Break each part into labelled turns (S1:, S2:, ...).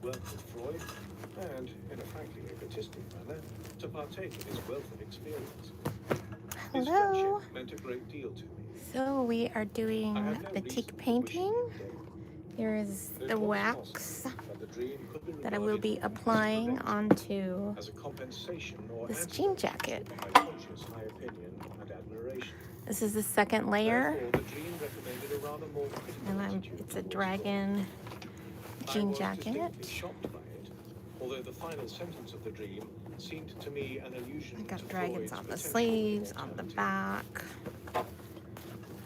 S1: work with Freud, and, in a frankly egotistic manner, to partake in his wealth of experience. His
S2: Hello.
S1: friendship meant a great deal to me.
S2: So we are doing
S1: I have no
S2: batik
S1: reason for
S2: painting.
S1: wishing him dead.
S2: Here is
S1: But
S2: the
S1: it was
S2: wax
S1: possible that the dream could be
S2: that I will be
S1: regarded
S2: applying
S1: as
S2: onto
S1: as a compensation or
S2: this jean
S1: antidote
S2: jacket.
S1: for my conscious high opinion and admiration.
S2: This is the second layer,
S1: Therefore, the dream recommended a rather more critical
S2: and
S1: attitude
S2: it's a
S1: towards
S2: dragon
S1: God. I
S2: jean
S1: was distinctly
S2: jacket.
S1: shocked by it, although the final sentence of the dream seemed to me an allusion
S2: I got
S1: to
S2: dragons
S1: Freud's
S2: on the
S1: potential
S2: sleeves, on the
S1: immortality.
S2: back,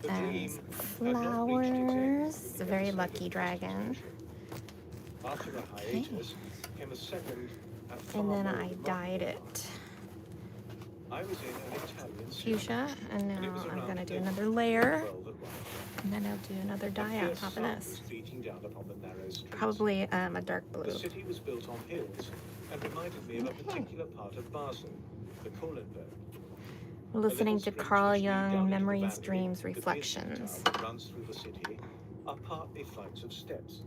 S1: The
S2: and
S1: dream
S2: some
S1: had not reached its end
S2: flowers.
S1: with
S2: It's
S1: the
S2: a very
S1: episode
S2: lucky
S1: of
S2: dragon.
S1: Christmas worship. After a
S2: Okay.
S1: hiatus came a second and far
S2: And then
S1: more
S2: I dyed
S1: remarkable
S2: it
S1: I was in an Italian city,
S2: fuchsia, and
S1: and it
S2: now
S1: was
S2: I'm
S1: around
S2: going to do
S1: midnight,
S2: another layer,
S1: 12 at 1.
S2: and then I'll do another
S1: A
S2: dye on
S1: fierce
S2: top of
S1: sun
S2: this.
S1: was beating down upon the narrow streets.
S2: Probably a dark blue.
S1: The city was built on hills and reminded me of a particular part of Basel, the Kohlenberg.
S2: We're listening to Carl Jung, Memories, Dreams, Reflections.
S1: That runs through the city are partly flights of steps.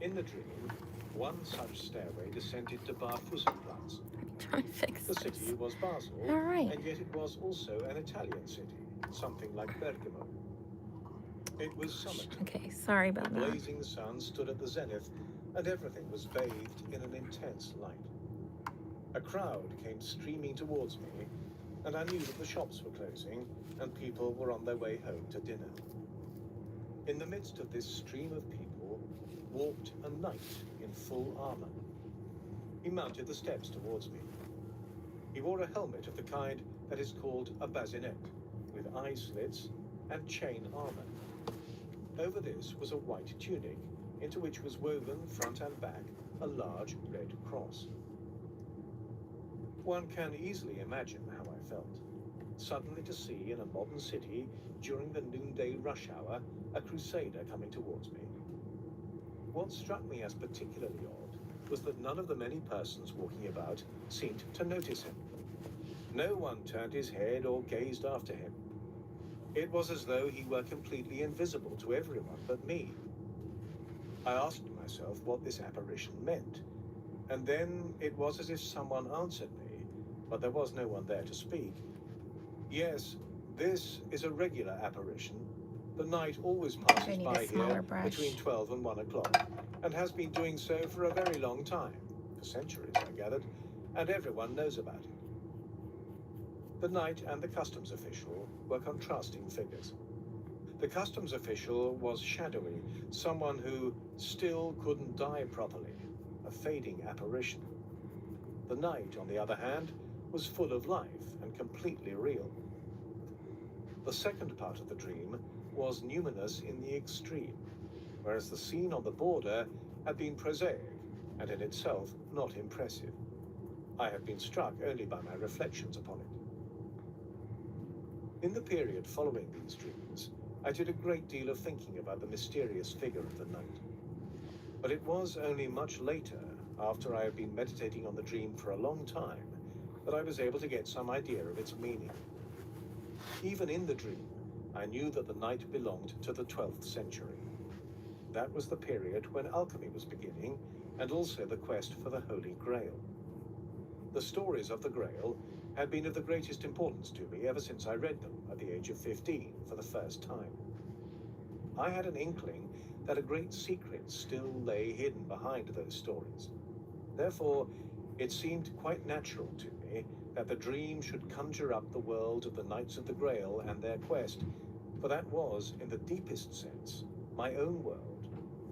S1: In the dream, one such stairway descended to Barfußenplatz.
S2: I'm trying to fix
S1: The
S2: this.
S1: city was Basel,
S2: All right.
S1: and yet it was also an Italian city, something like Bergamo. It was summertime.
S2: Okay, sorry
S1: The
S2: about that.
S1: blazing sun stood at the zenith, and everything was bathed in an intense light. A crowd came streaming towards me, and I knew that the shops were closing, and people were on their way home to dinner. In the midst of this stream of people walked a knight in full armor. He mounted the steps towards me. He wore a helmet of the kind that is called a bassinet, with eye slits and chain armor. Over this was a white tunic, into which was woven, front and back, a large red cross. One can easily imagine how I felt. Suddenly to see in a modern city, during the noonday rush hour, a crusader coming towards me. What struck me as particularly odd was that none of the many persons walking about seemed to notice him. No one turned his head or gazed after him. It was as though he were completely invisible to everyone but me. I asked myself what this apparition meant, and then it was as if someone answered me, but there was no one there to speak. Yes, this is a regular apparition. The knight always passes by here between 12 and 1 o'clock, and has been doing so for a very long time, for centuries, I gathered, and everyone knows about it. The knight and the customs official were contrasting figures. The customs official was shadowy, someone who still couldn't die properly, a fading apparition. The knight, on the other hand, was full of life and completely real. The second part of the dream was numinous in the extreme, whereas the scene on the border had been prosaic and in itself not impressive. I have been struck only by my reflections upon it. In the period following these dreams, I did a great deal of thinking about the mysterious figure of the night. But it was only much later, after I had been meditating on the dream for a long time, that I was able to get some idea of its meaning. Even in the dream, I knew that the night belonged to the 12th century. That was the period when alchemy was beginning, and also the quest for the Holy Grail. The stories of the Grail had been of the greatest importance to me ever since I read them at the age of 15 for the first time. I had an inkling that a great secret still lay hidden behind those stories. Therefore, it seemed quite natural to me that the dream should conjure up the world of the Knights of the Grail and their quest, for that was, in the deepest sense, my own world,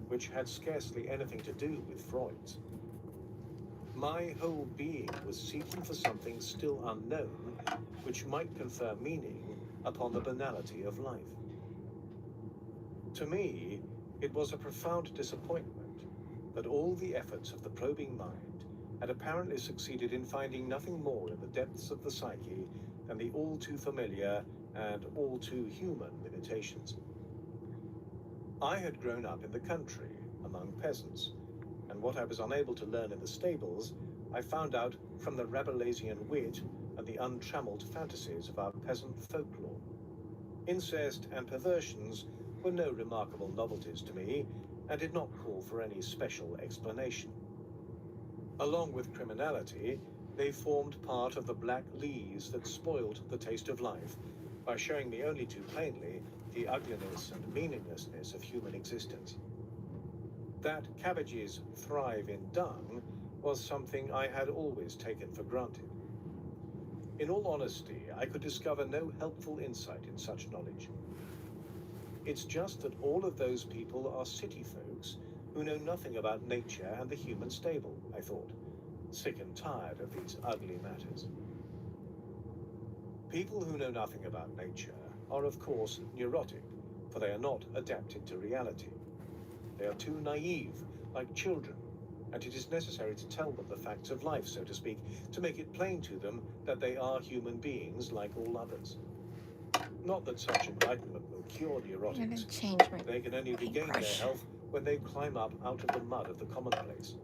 S1: which had scarcely anything to do with Freud's. My whole being was seeking for something still unknown, which might confer meaning upon the banality of life. To me, it was a profound disappointment that all the efforts of the probing mind had apparently succeeded in finding nothing more in the depths of the psyche than the all-too-familiar and all-too-human limitations. I had grown up in the country, among peasants, and what I was unable to learn in the stables, I found out from the Rabelaisian wit and the untrammeled fantasies of our peasant folklore. Incest and perversions were no remarkable novelties to me, and did not call for any special explanation. Along with criminality, they formed part of the black lees that spoiled the taste of life by showing me only too plainly the ugliness and meaninglessness of human existence. That cabbages thrive in dung was something I had always taken for granted. In all honesty, I could discover no helpful insight in such knowledge. It's just that all of those people are city folks who know nothing about nature and the human stable, I thought, sick and tired of these ugly matters. People who know nothing about nature are, of course, neurotic, for they are not adapted to reality. They are too naive, like children, and it is necessary to tell them the facts of life, so to speak, to make it plain to them that they are human beings like all others. Not that such enlightenment will cure
S2: I'm gonna
S1: neurotics.
S2: change my
S1: They can only regain their
S2: paintbrush.
S1: health when they climb up out of the mud of the commonplace.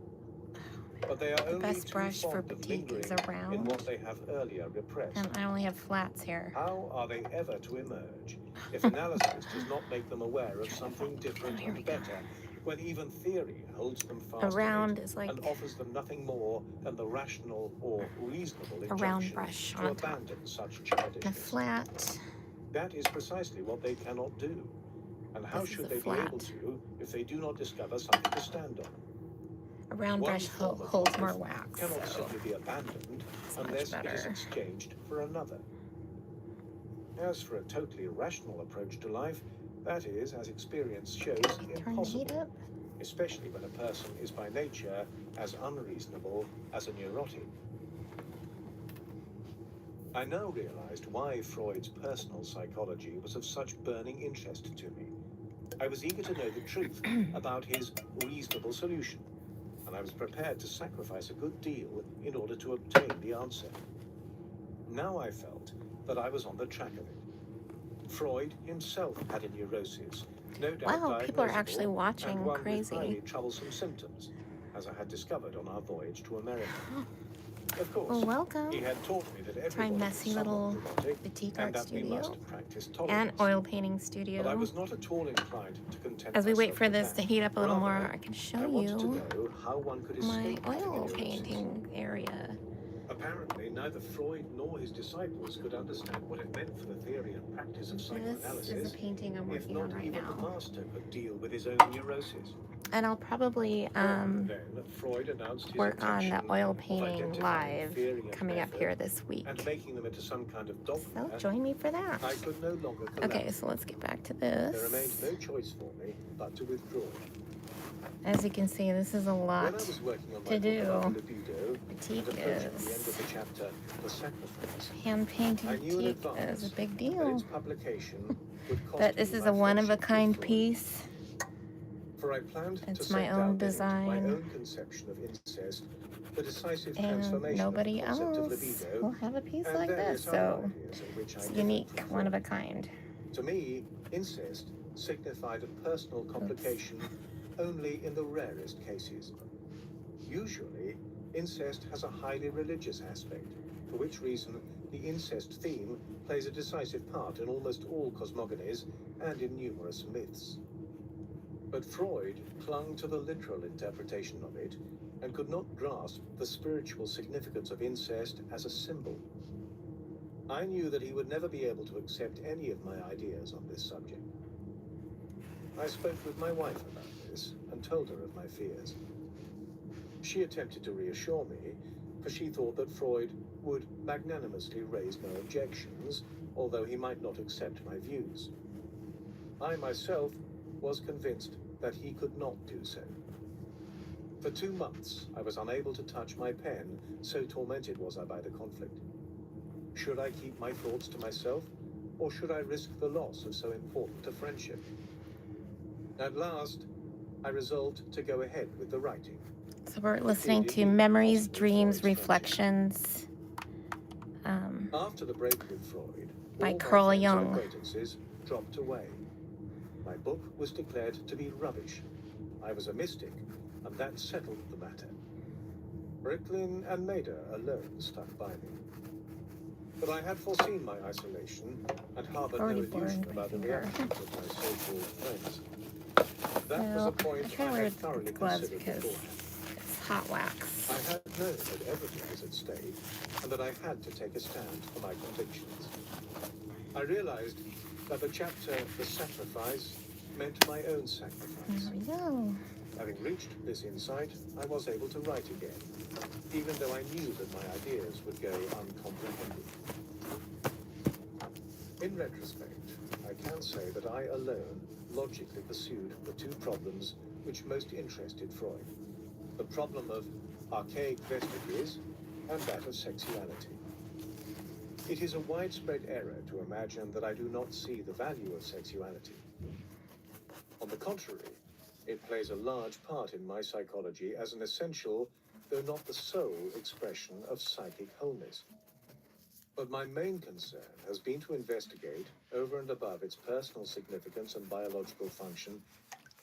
S1: But they are
S2: The
S1: only
S2: best
S1: too
S2: brush for
S1: fond of
S2: Batik is
S1: lingering in
S2: around,
S1: what they have earlier repressed.
S2: and I only have flats here.
S1: How are they ever to emerge if analysis does not make them aware of something different
S2: Here we
S1: and
S2: go.
S1: better, when even theory holds them fast
S2: Around
S1: in it
S2: is like
S1: and offers them nothing more than the rational or reasonable
S2: a round
S1: injunction
S2: brush
S1: to
S2: on top.
S1: abandon such
S2: And a
S1: childishness?
S2: flat.
S1: That is precisely what they cannot do. And how
S2: This is
S1: should
S2: a
S1: they be able
S2: flat.
S1: to if they do not discover something to stand on?
S2: A round
S1: One
S2: brush
S1: form of
S2: holds more
S1: life
S2: wax,
S1: cannot
S2: so
S1: simply be abandoned
S2: it's much
S1: unless it is
S2: better.
S1: exchanged for another. As for a totally rational approach to life, that is, as experience shows,
S2: Turn the heat
S1: impossible,
S2: up.
S1: especially when a person is by nature as unreasonable as a neurotic. I now realized why Freud's personal psychology was of such burning interest to me. I was eager to know the truth about his reasonable solution, and I was prepared to sacrifice a good deal in order to obtain the answer. Now I felt that I was on the track of it. Freud himself had a neurosis, no doubt
S2: Wow, people are actually
S1: diagnosable,
S2: watching.
S1: and one with
S2: Crazy.
S1: highly troublesome symptoms, as I had discovered on our voyage to America. Of course,
S2: Well, welcome
S1: he had taught me that
S2: to my
S1: everybody
S2: messy
S1: was somewhat
S2: little
S1: neurotic,
S2: Batik
S1: and
S2: art
S1: that we
S2: studio
S1: must practice
S2: and
S1: tolerance.
S2: oil painting
S1: But I
S2: studio.
S1: was not at all inclined to content
S2: As we wait
S1: myself
S2: for
S1: with
S2: this
S1: that.
S2: to heat up a little more,
S1: Rather,
S2: I can
S1: I
S2: show
S1: wanted to
S2: you
S1: know how one could
S2: my
S1: escape having a
S2: oil
S1: neurosis.
S2: painting area.
S1: Apparently, neither Freud nor his disciples could understand what it meant for the theory and practice of
S2: This
S1: psychoanalysis,
S2: is a painting I'm
S1: if
S2: working
S1: not
S2: on right
S1: even the
S2: now.
S1: master could deal with his own neurosis.
S2: And I'll probably
S1: Then Freud announced his
S2: work on the
S1: intention
S2: oil
S1: of
S2: painting
S1: identifying
S2: live
S1: theory and
S2: coming up
S1: method
S2: here this week.
S1: and making them into some kind of
S2: So
S1: dogma.
S2: join me for that.
S1: I could no longer
S2: Okay,
S1: collaborate.
S2: so let's get back to
S1: There remained
S2: this.
S1: no choice for me but to withdraw.
S2: As you can see, this is a
S1: When I
S2: lot.
S1: was working on my
S2: to
S1: book
S2: do.
S1: about libido,
S2: Batik
S1: and approaching the end of
S2: is
S1: the chapter, The Sacrifice,
S2: hand painting
S1: I knew in
S2: Batik
S1: advance
S2: is a big
S1: that
S2: deal.
S1: its publication would cost
S2: But this
S1: me
S2: is
S1: my
S2: a one of a
S1: friendship with
S2: kind
S1: Freud.
S2: piece.
S1: For I planned to
S2: It's
S1: set
S2: my
S1: down
S2: own
S1: in it my
S2: design.
S1: own conception of incest, the decisive
S2: And
S1: transformation
S2: nobody
S1: of the concept of
S2: else
S1: libido,
S2: will have a piece
S1: and
S2: like
S1: various
S2: this,
S1: other
S2: so
S1: ideas in which I
S2: it's
S1: differed
S2: unique,
S1: from
S2: one of a
S1: Freud.
S2: kind.
S1: To me, incest signified a personal complication only in the rarest cases. Usually, incest has a highly religious aspect, for which reason the incest theme plays a decisive part in almost all cosmogonies and in numerous myths. But Freud clung to the literal interpretation of it and could not grasp the spiritual significance of incest as a symbol. I knew that he would never be able to accept any of my ideas on this subject. I spoke with my wife about this and told her of my fears. She attempted to reassure me, for she thought that Freud would magnanimously raise no objections, although he might not accept my views. I myself was convinced that he could not do so. For 2 months, I was unable to touch my pen, so tormented was I by the conflict. Should I keep my thoughts to myself, or should I risk the loss of so important a friendship? At last, I resolved to go ahead with the writing.
S2: So we're listening to Memories, Dreams, Reflections
S1: After the break with Freud,
S2: by
S1: all my
S2: Carl
S1: friends and
S2: Jung.
S1: acquaintances dropped away. My book was declared to be rubbish. I was a mystic, and that settled the matter. Brooklyn and Maida alone stuck by me. But I had foreseen my isolation and harbored no
S2: Already
S1: illusion
S2: burned my
S1: about the
S2: finger.
S1: reactions of my so-called friends. That was
S2: Well,
S1: a point
S2: I try to
S1: I
S2: wear
S1: had thoroughly
S2: gloves
S1: considered
S2: because
S1: beforehand.
S2: it's hot wax.
S1: I had known that everything was at stake and that I had to take a stand for my convictions. I realized that the chapter, The Sacrifice, meant my own sacrifice.
S2: There we go.
S1: Having reached this insight, I was able to write again, even though I knew that my ideas would go uncomprehended. In retrospect, I can say that I alone logically pursued the two problems which most interested Freud: the problem of archaic vestiges and that of sexuality. It is a widespread error to imagine that I do not see the value of sexuality. On the contrary, it plays a large part in my psychology as an essential, though not the sole, expression of psychic wholeness. But my main concern has been to investigate, over and above its personal significance and biological function,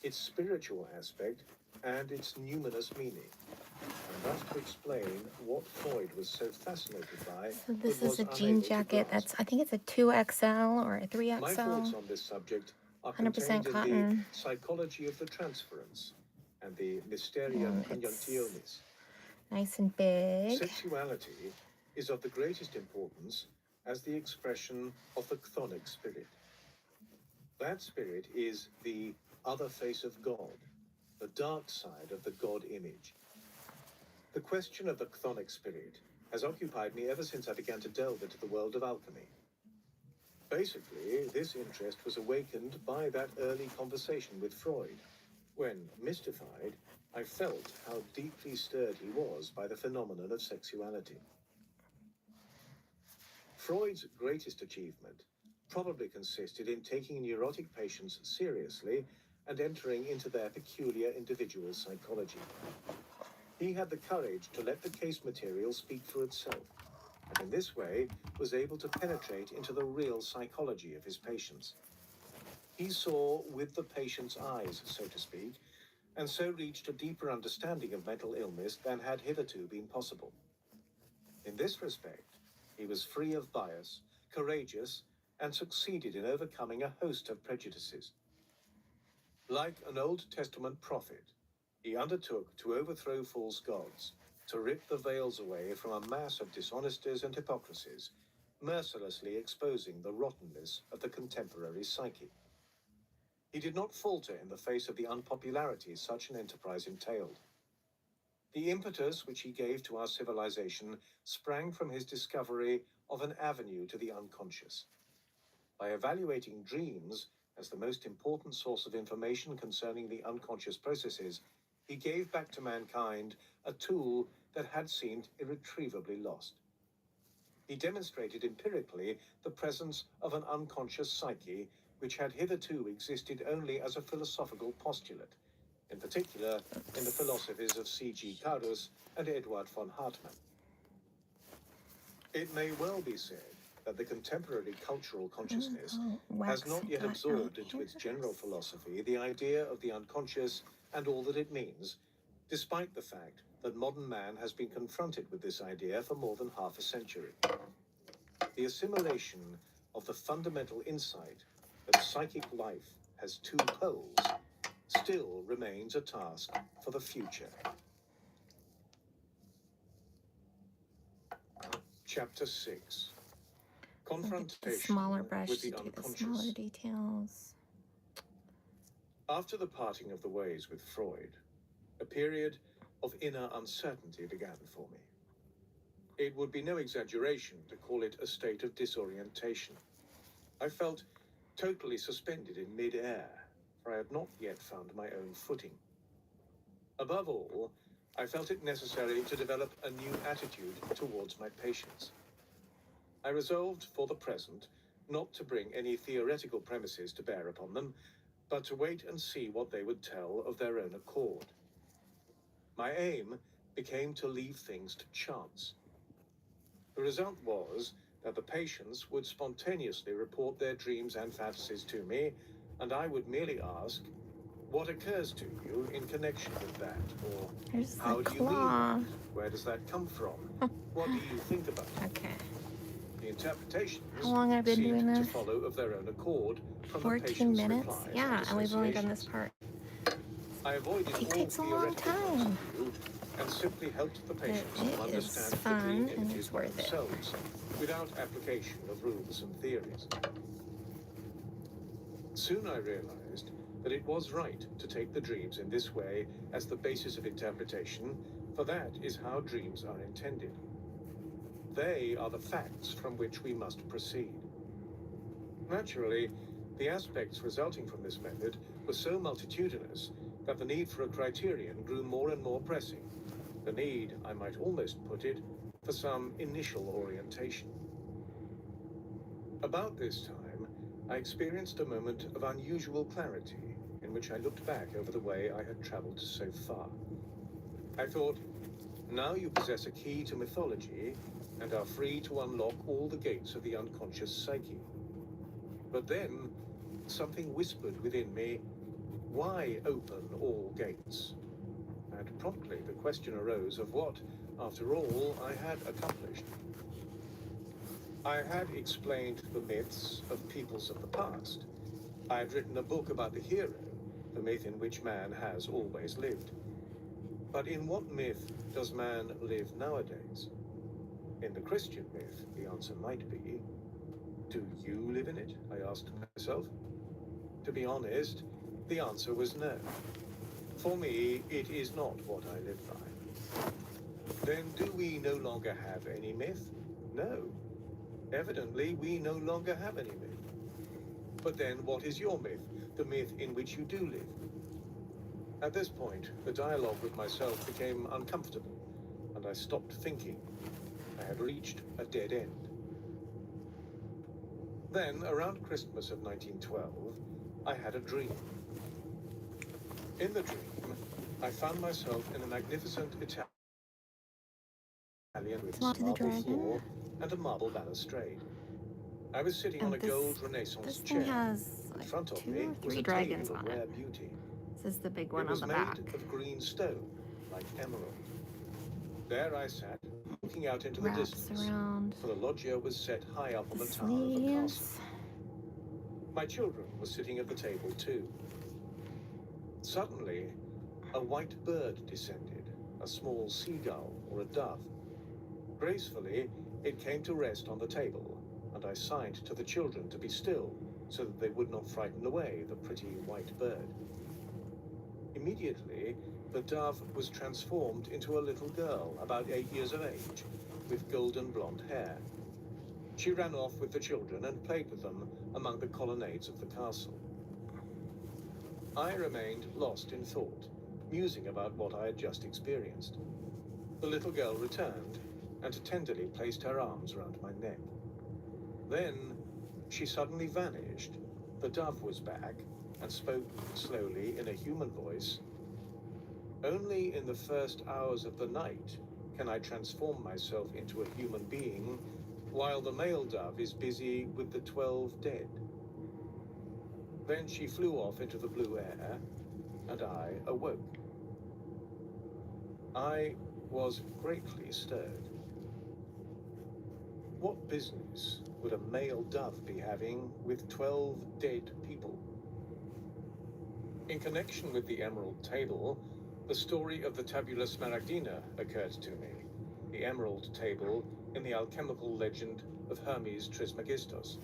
S1: its spiritual aspect and its numinous meaning, and thus to explain what Freud was so fascinated by.
S2: So this
S1: but
S2: is a
S1: was
S2: jean
S1: unable to
S2: jacket.
S1: grasp.
S2: I think it's a 2XL or a
S1: My thoughts
S2: 3XL.
S1: on this subject are
S2: 100%
S1: contained in the
S2: cotton.
S1: psychology of the transference and the Mysteria
S2: And it's
S1: Conjunctionis.
S2: nice and big.
S1: Sexuality is of the greatest importance as the expression of the chthonic spirit. That spirit is the other face of God, the dark side of the God image. The question of the chthonic spirit has occupied me ever since I began to delve into the world of alchemy. Basically, this interest was awakened by that early conversation with Freud, when, mystified, I felt how deeply stirred he was by the phenomenon of sexuality. Freud's greatest achievement probably consisted in taking neurotic patients seriously and entering into their peculiar individual psychology. He had the courage to let the case material speak for itself, and in this way was able to penetrate into the real psychology of his patients. He saw with the patient's eyes, so to speak, and so reached a deeper understanding of mental illness than had hitherto been possible. In this respect, he was free of bias, courageous, and succeeded in overcoming a host of prejudices. Like an Old Testament prophet, he undertook to overthrow false gods, to rip the veils away from a mass of dishonesties and hypocrisies, mercilessly exposing the rottenness of the contemporary psyche. He did not falter in the face of the unpopularity such an enterprise entailed. The impetus which he gave to our civilization sprang from his discovery of an avenue to the unconscious. By evaluating dreams as the most important source of information concerning the unconscious processes, he gave back to mankind a tool that had seemed irretrievably lost. He demonstrated empirically the presence of an unconscious psyche which had hitherto existed only as a philosophical postulate, in particular in the philosophies of C.G. Carus and Eduard von Hartmann. It may well be said that the contemporary cultural consciousness has not yet absorbed into its general philosophy the idea of the unconscious and all that it means, despite the fact that modern man has been confronted with this idea for more than half a century. The assimilation of the fundamental insight that psychic life has two poles still remains a task for the future. Chapter 6. Confrontation
S2: the smaller brush
S1: with
S2: to
S1: the
S2: do the
S1: unconscious.
S2: smaller details.
S1: After the parting of the ways with Freud, a period of inner uncertainty began for me. It would be no exaggeration to call it a state of disorientation. I felt totally suspended in mid-air, for I had not yet found my own footing. Above all, I felt it necessary to develop a new attitude towards my patients. I resolved, for the present, not to bring any theoretical premises to bear upon them, but to wait and see what they would tell of their own accord. My aim became to leave things to chance. The result was that the patients would spontaneously report their dreams and fantasies to me, and I would merely ask, "What occurs to you in connection with that?" Or,
S2: There's the
S1: "How do you mean
S2: claw.
S1: that? Where does that come from? What do you think about it?"
S2: Okay.
S1: The interpretations
S2: How long have I been doing
S1: seemed to
S2: this?
S1: follow of their own accord from the
S2: 14
S1: patient's
S2: minutes?
S1: replies
S2: Yeah, and we've only done this
S1: associations.
S2: part.
S1: I avoided
S2: Batik
S1: all
S2: takes a long
S1: theoretical
S2: time.
S1: view and simply helped the
S2: But
S1: patients to
S2: it is
S1: understand the
S2: fun
S1: dream
S2: and
S1: images
S2: it's
S1: by
S2: worth it.
S1: themselves, without application of rules and theories. Soon I realized that it was right to take the dreams in this way as the basis of interpretation, for that is how dreams are intended. They are the facts from which we must proceed. Naturally, the aspects resulting from this method were so multitudinous that the need for a criterion grew more and more pressing. The need, I might almost put it, for some initial orientation. About this time, I experienced a moment of unusual clarity in which I looked back over the way I had traveled so far. I thought, now you possess a key to mythology and are free to unlock all the gates of the unconscious psyche. But then, something whispered within me, why open all gates? And promptly the question arose of what, after all, I had accomplished. I had explained the myths of peoples of the past. I had written a book about the hero, the myth in which man has always lived. But in what myth does man live nowadays? In the Christian myth, the answer might be, do you live in it? I asked myself. To be honest, the answer was no. For me, it is not what I live by. Then do we no longer have any myth? No. Evidently, we no longer have any myth. But then what is your myth, the myth in which you do live? At this point, the dialogue with myself became uncomfortable, and I stopped thinking. I had reached a dead end. Then, around Christmas of 1912, I had a dream. In the dream, I found myself in a magnificent Italian with
S2: Talk to the
S1: marble
S2: dragon.
S1: floor and a marble balustrade. I was sitting on a gold Renaissance
S2: This
S1: chair.
S2: thing has
S1: In
S2: like
S1: front of
S2: 2
S1: me
S2: or
S1: was
S2: 3
S1: a
S2: dragons
S1: table of
S2: on
S1: rare
S2: it.
S1: beauty.
S2: This is the big
S1: It
S2: one on
S1: was
S2: the
S1: made
S2: back.
S1: of green stone, like emerald. There I sat, looking out into the
S2: Wraps
S1: distance,
S2: around
S1: for the loggia was set high up on
S2: the
S1: the tower of the castle.
S2: sleeves.
S1: My children were sitting at the table too. Suddenly, a white bird descended, a small seagull or a dove. Gracefully, it came to rest on the table, and I signed to the children to be still, so that they would not frighten away the pretty white bird. Immediately, the dove was transformed into a little girl, about 8 years of age, with golden blonde hair. She ran off with the children and played with them among the colonnades of the castle. I remained lost in thought, musing about what I had just experienced. The little girl returned and tenderly placed her arms round my neck. Then she suddenly vanished. The dove was back and spoke slowly in a human voice. Only in the first hours of the night can I transform myself into a human being, while the male dove is busy with the 12 dead. Then she flew off into the blue air, and I awoke. I was greatly stirred. What business would a male dove be having with 12 dead people? In connection with the Emerald Table, the story of the Tabula Smaragdina occurred to me, the Emerald Table in the alchemical legend of Hermes Trismegistos.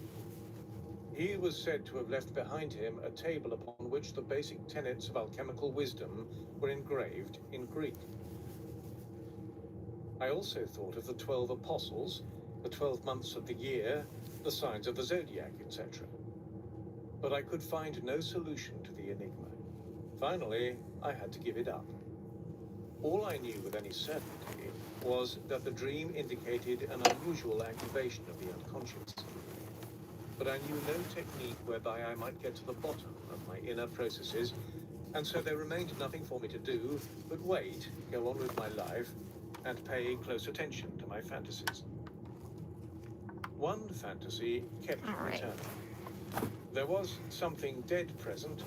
S1: He was said to have left behind him a table upon which the basic tenets of alchemical wisdom were engraved in Greek. I also thought of the 12 apostles, the 12 months of the year, the signs of the zodiac, etc. But I could find no solution to the enigma. Finally, I had to give it up. All I knew with any certainty was that the dream indicated an unusual activation of the unconscious. But I knew no technique whereby I might get to the bottom of my inner processes, and so there remained nothing for me to do but wait, go on with my life, and pay close attention to my fantasies. One fantasy kept returning. There was something dead present,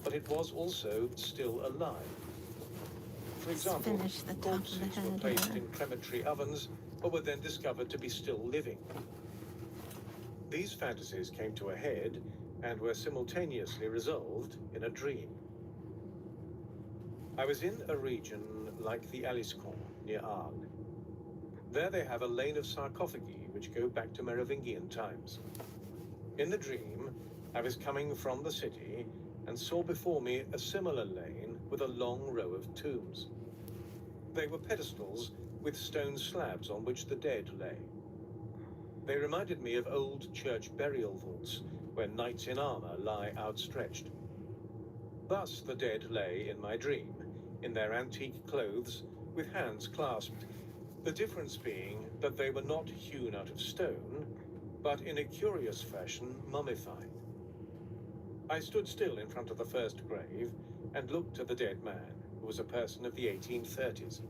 S1: but it was also still alive. For example, corpses were placed in crematory ovens, but were then discovered to be still living. These fantasies came to a head and were simultaneously resolved in a dream. I was in a region like the Aliscon near Arles. There they have a lane of sarcophagi which go back to Merovingian times. In the dream, I was coming from the city and saw before me a similar lane with a long row of tombs. They were pedestals with stone slabs on which the dead lay. They reminded me of old church burial vaults where knights in armor lie outstretched. Thus the dead lay in my dream, in their antique clothes, with hands clasped, the difference being that they were not hewn out of stone, but in a curious fashion mummified. I stood still in front of the first grave and looked at the dead man, who was a person of the 1830s.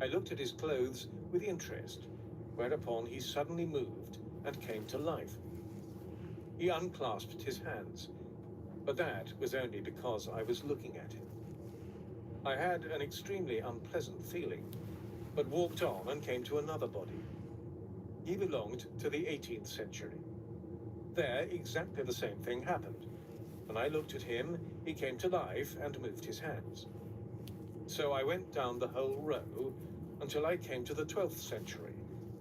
S1: I looked at his clothes with interest, whereupon he suddenly moved and came to life. He unclasped his hands, but that was only because I was looking at him. I had an extremely unpleasant feeling, but walked on and came to another body. He belonged to the 18th century. There, exactly the same thing happened. When I looked at him, he came to life and moved his hands. So I went down the whole row until I came to the 12th century,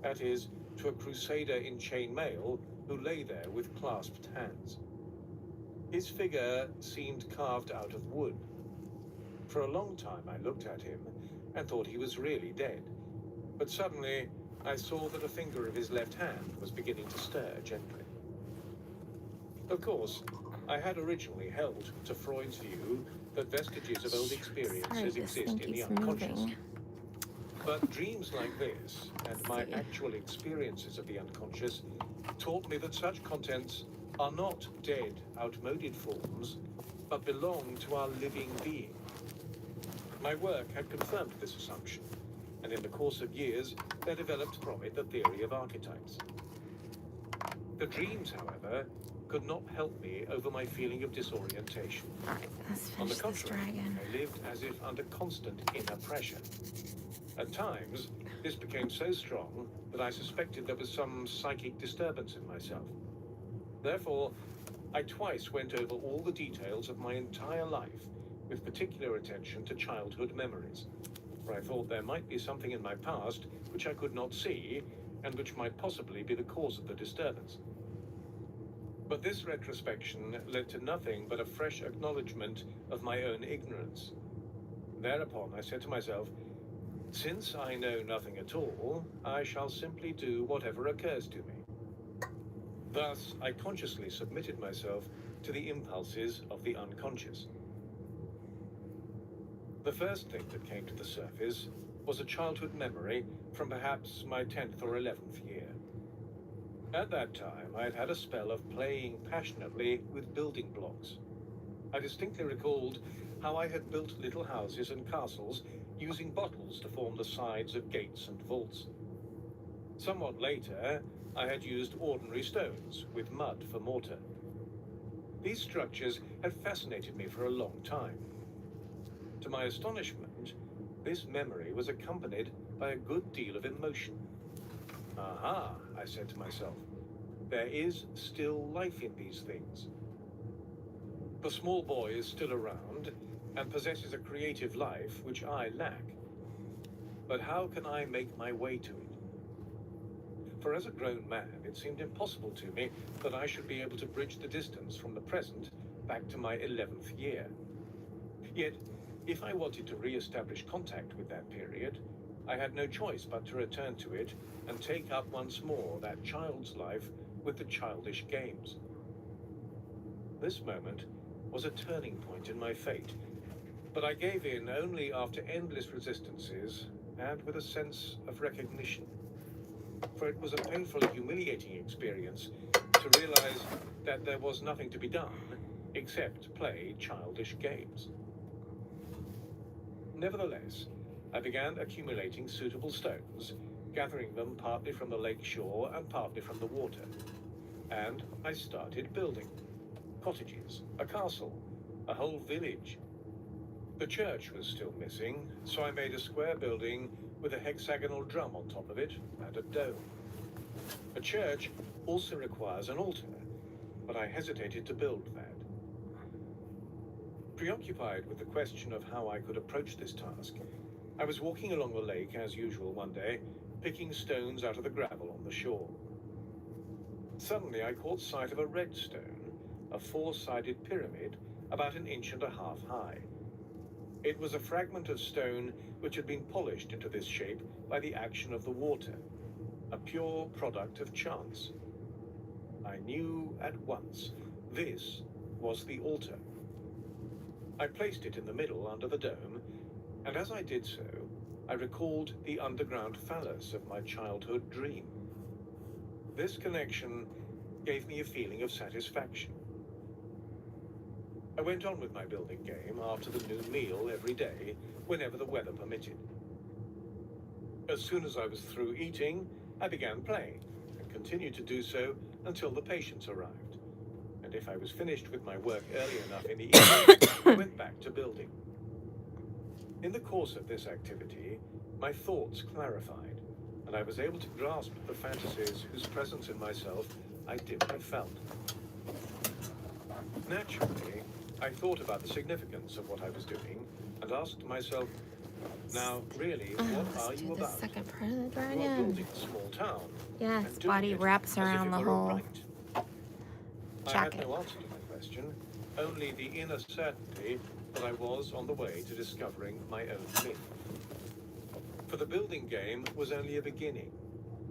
S1: that is, to a crusader in chainmail who lay there with clasped hands. His figure seemed carved out of wood. For a long time I looked at him and thought he was really dead, but suddenly I saw that a finger of his left hand was beginning to stir gently. Of course, I had originally held to Freud's view that vestiges of old experiences exist in the unconscious.
S2: Moving.
S1: But dreams like this, and my actual experiences of the unconscious, taught me that such contents are not dead, outmoded forms, but belong to our living being. My work had confirmed this assumption, and in the course of years, there developed from it the theory of archetypes. The dreams, however, could not help me over my feeling of disorientation.
S2: All right, let's
S1: On the
S2: finish this
S1: contrary,
S2: dragon.
S1: I lived as if under constant inner pressure. At times, this became so strong that I suspected there was some psychic disturbance in myself. Therefore, I twice went over all the details of my entire life, with particular attention to childhood memories, for I thought there might be something in my past which I could not see, and which might possibly be the cause of the disturbance. But this retrospection led to nothing but a fresh acknowledgement of my own ignorance. Thereupon I said to myself, since I know nothing at all, I shall simply do whatever occurs to me. Thus, I consciously submitted myself to the impulses of the unconscious. The first thing that came to the surface was a childhood memory from perhaps my 10th or 11th year. At that time, I had had a spell of playing passionately with building blocks. I distinctly recalled how I had built little houses and castles using bottles to form the sides of gates and vaults. Somewhat later, I had used ordinary stones with mud for mortar. These structures had fascinated me for a long time. To my astonishment, this memory was accompanied by a good deal of emotion. Aha, I said to myself, there is still life in these things. The small boy is still around and possesses a creative life which I lack. But how can I make my way to it? For as a grown man, it seemed impossible to me that I should be able to bridge the distance from the present back to my 11th year. Yet, if I wanted to re-establish contact with that period, I had no choice but to return to it and take up once more that child's life with the childish games. This moment was a turning point in my fate, but I gave in only after endless resistances and with a sense of recognition. For it was a painfully humiliating experience to realize that there was nothing to be done except play childish games. Nevertheless, I began accumulating suitable stones, gathering them partly from the lake shore and partly from the water. And I started building. Cottages, a castle, a whole village. The church was still missing, so I made a square building with a hexagonal drum on top of it and a dome. A church also requires an altar, but I hesitated to build that. Preoccupied with the question of how I could approach this task, I was walking along the lake as usual one day, picking stones out of the gravel on the shore. Suddenly I caught sight of a red stone, a four-sided pyramid about 1.5 inches high. It was a fragment of stone which had been polished into this shape by the action of the water, a pure product of chance. I knew at once this was the altar. I placed it in the middle under the dome, and as I did so, I recalled the underground phallus of my childhood dream. This connection gave me a feeling of satisfaction. I went on with my building game after the noon meal every day, whenever the weather permitted. As soon as I was through eating, I began playing, and continued to do so until the patients arrived. And if I was finished with my work early enough in the evening, I went back to building. In the course of this activity, my thoughts clarified, and I was able to grasp the fantasies whose presence in myself I dimly felt. Naturally, I thought about the significance of what I was doing and asked myself, now really, what are
S2: Let's
S1: you
S2: do the
S1: about?
S2: second part of the
S1: You are
S2: dragon.
S1: building a small town.
S2: Yes,
S1: and doing
S2: body
S1: it
S2: wraps
S1: as if
S2: around
S1: it
S2: the
S1: were a
S2: whole
S1: right. I had
S2: jacket.
S1: no answer to my question, only the inner certainty that I was on the way to discovering my own myth. For the building game was only a beginning.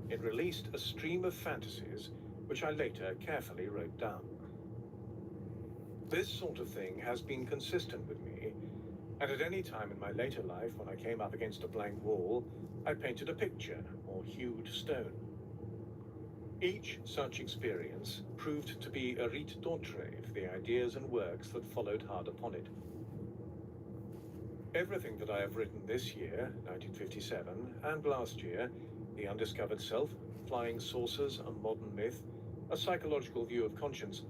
S1: It released a stream of fantasies, which I later carefully wrote down. This sort of thing has been consistent with me, and at any time in my later life when I came up against a blank wall, I painted a picture or hewed stone. Each such experience proved to be a rite d'entrée for the ideas and works that followed hard upon it. Everything that I have written this year, 1957, and last year, The Undiscovered Self, Flying Saucers, A Modern Myth, A Psychological View of Conscience,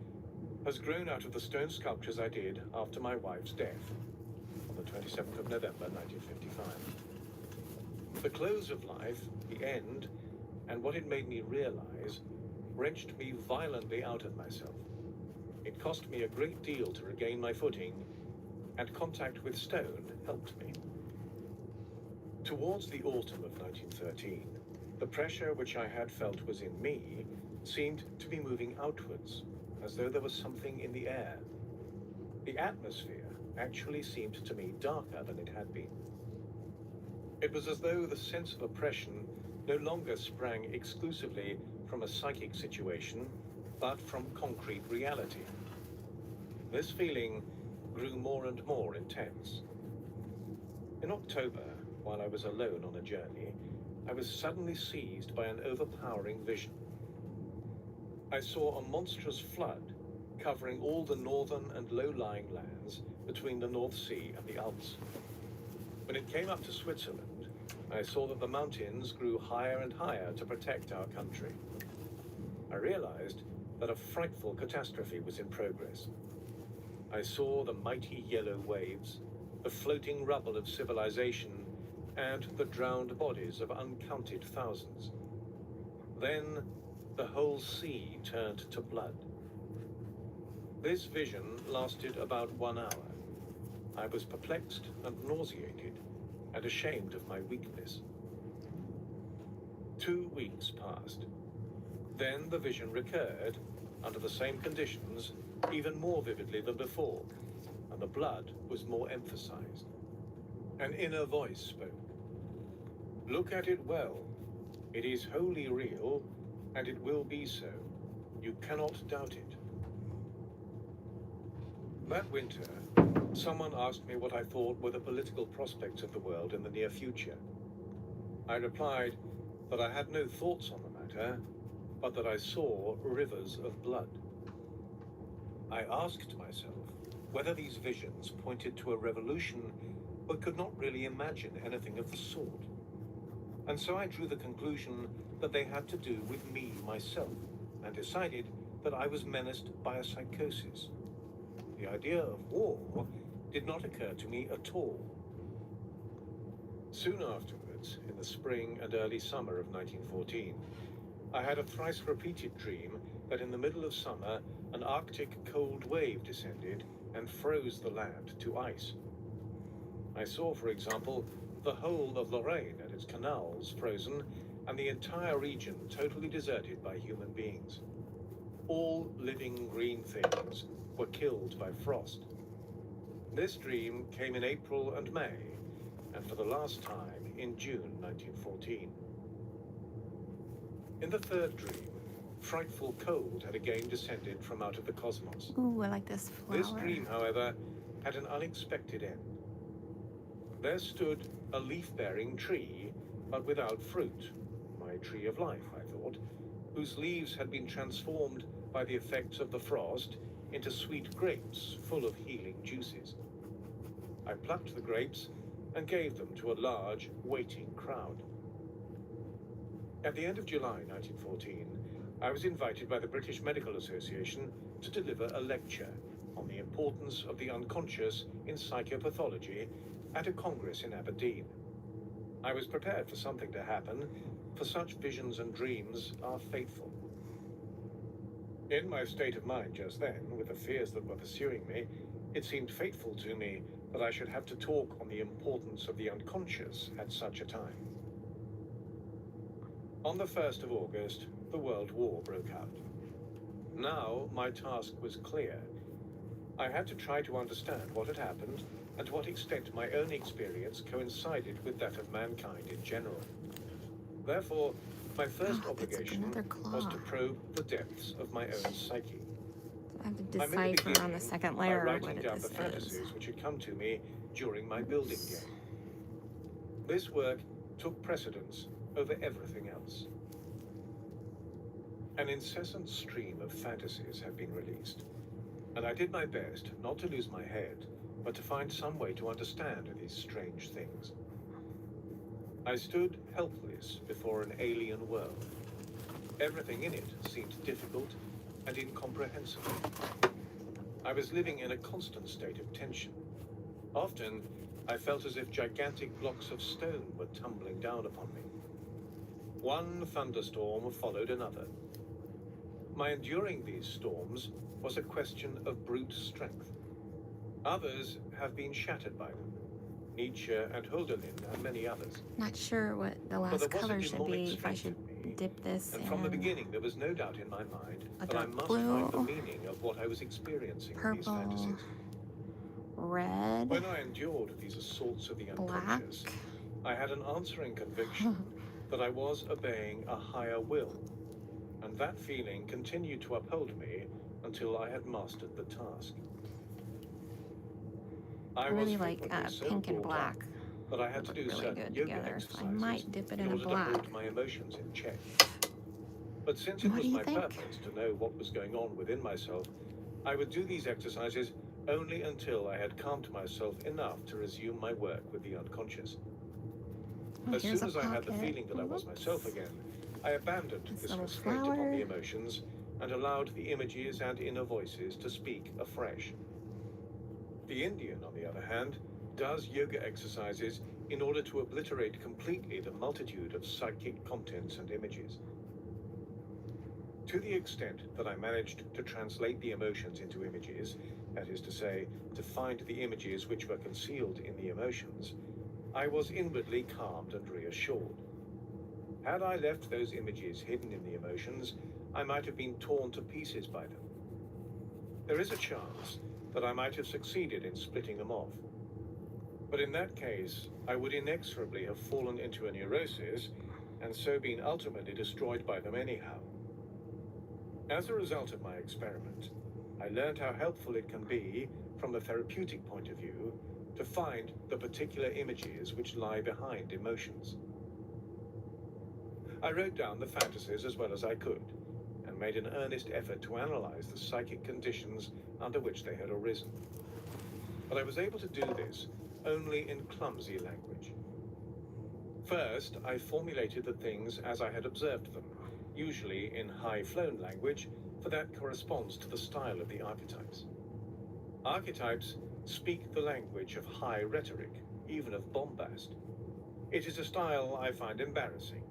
S1: has grown out of the stone sculptures I did after my wife's death, on the 27th of November, 1955. The close of life, the end, and what it made me realize, wrenched me violently out of myself. It cost me a great deal to regain my footing, and contact with stone helped me. Towards the autumn of 1913, the pressure which I had felt was in me seemed to be moving outwards, as though there was something in the air. The atmosphere actually seemed to me darker than it had been. It was as though the sense of oppression no longer sprang exclusively from a psychic situation, but from concrete reality. This feeling grew more and more intense. In October, while I was alone on a journey, I was suddenly seized by an overpowering vision. I saw a monstrous flood covering all the northern and low-lying lands between the North Sea and the Alps. When it came up to Switzerland, I saw that the mountains grew higher and higher to protect our country. I realized that a frightful catastrophe was in progress. I saw the mighty yellow waves, the floating rubble of civilization, and the drowned bodies of uncounted thousands. Then the whole sea turned to blood. This vision lasted about 1 hour. I was perplexed and nauseated, and ashamed of my weakness. 2 weeks passed. Then the vision recurred, under the same conditions, even more vividly than before, and the blood was more emphasized. An inner voice spoke. Look at it well. It is wholly real, and it will be so. You cannot doubt it. That winter, someone asked me what I thought were the political prospects of the world in the near future. I replied that I had no thoughts on the matter, but that I saw rivers of blood. I asked myself whether these visions pointed to a revolution, but could not really imagine anything of the sort. And so I drew the conclusion that they had to do with me, myself, and decided that I was menaced by a psychosis. The idea of war did not occur to me at all. Soon afterwards, in the spring and early summer of 1914, I had a thrice-repeated dream that in the middle of summer, an Arctic cold wave descended and froze the land to ice. I saw, for example, the whole of Lorraine and its canals frozen, and the entire region totally deserted by human beings. All living green things were killed by frost. This dream came in April and May, and for the last time in June 1914. In the third dream, frightful cold had again descended from out of the cosmos.
S2: Ooh, I like this flower.
S1: This dream, however, had an unexpected end. There stood a leaf-bearing tree, but without fruit. My tree of life, I thought, whose leaves had been transformed by the effects of the frost into sweet grapes full of healing juices. I plucked the grapes and gave them to a large, waiting crowd. At the end of July 1914, I was invited by the British Medical Association to deliver a lecture on the importance of the unconscious in psychopathology at a congress in Aberdeen. I was prepared for something to happen, for such visions and dreams are fateful. In my state of mind just then, with the fears that were pursuing me, it seemed fateful to me that I should have to talk on the importance of the unconscious at such a time. On the 1st of August, the World War broke out. Now my task was clear. I had to try to understand what had happened and to what extent my own experience coincided with that of mankind in general. Therefore, my first obligation was to probe the depths of my own psyche.
S2: I have to decipher on the second layer
S1: by
S2: what
S1: writing down
S2: this
S1: the
S2: is.
S1: fantasies which had come to me during my building game. This work took precedence over everything else. An incessant stream of fantasies had been released, and I did my best not to lose my head, but to find some way to understand these strange things. I stood helpless before an alien world. Everything in it seemed difficult and incomprehensible. I was living in a constant state of tension. Often, I felt as if gigantic blocks of stone were tumbling down upon me. One thunderstorm followed another. My enduring these storms was a question of brute strength. Others have been shattered by them. Nietzsche and Hölderlin and many others.
S2: Not sure what the last color should be, if I should dip this
S1: And
S2: in
S1: from the beginning, there was no doubt in my mind
S2: a
S1: that I
S2: dark
S1: must
S2: blue,
S1: find the meaning of what I was experiencing in these
S2: purple,
S1: fantasies.
S2: red,
S1: When I endured these assaults of the
S2: black.
S1: unconscious, I had an answering conviction that I was obeying a higher will, and that feeling continued to uphold me until I had mastered the task.
S2: I really like pink and black.
S1: But I had to do
S2: really
S1: certain
S2: good
S1: yoga
S2: together.
S1: exercises
S2: I might dip it in a
S1: order
S2: black.
S1: to hold my emotions in check. But since it
S2: What
S1: was
S2: do you
S1: my
S2: think?
S1: purpose to know what was going on within myself, I would do these exercises only until I had calmed myself enough to resume my work with the unconscious.
S2: Oh,
S1: As
S2: here's
S1: soon
S2: a
S1: as I had the
S2: pocket.
S1: feeling that I was myself again, I abandoned
S2: This
S1: this
S2: little
S1: restraint upon
S2: flower.
S1: the emotions and allowed the images and inner voices to speak afresh. The Indian, on the other hand, does yoga exercises in order to obliterate completely the multitude of psychic contents and images. To the extent that I managed to translate the emotions into images, that is to say, to find the images which were concealed in the emotions, I was inwardly calmed and reassured. Had I left those images hidden in the emotions, I might have been torn to pieces by them. There is a chance that I might have succeeded in splitting them off. But in that case, I would inexorably have fallen into a neurosis and so been ultimately destroyed by them anyhow. As a result of my experiment, I learned how helpful it can be, from a therapeutic point of view, to find the particular images which lie behind emotions. I wrote down the fantasies as well as I could, and made an earnest effort to analyze the psychic conditions under which they had arisen. But I was able to do this only in clumsy language. First, I formulated the things as I had observed them, usually in high-flown language, for that corresponds to the style of the archetypes. Archetypes speak the language of high rhetoric, even of bombast. It is a style I find embarrassing.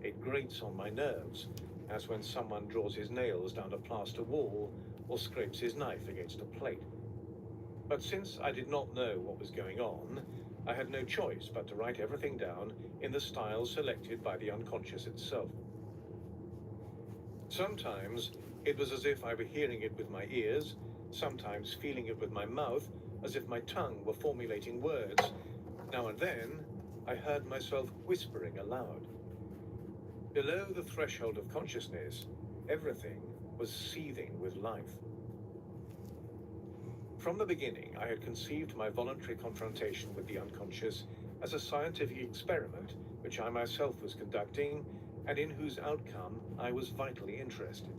S1: It grates on my nerves, as when someone draws his nails down a plaster wall or scrapes his knife against a plate. But since I did not know what was going on, I had no choice but to write everything down in the style selected by the unconscious itself. Sometimes it was as if I were hearing it with my ears, sometimes feeling it with my mouth, as if my tongue were formulating words. Now and then, I heard myself whispering aloud. Below the threshold of consciousness, everything was seething with life. From the beginning, I had conceived my voluntary confrontation with the unconscious as a scientific experiment which I myself was conducting and in whose outcome I was vitally interested.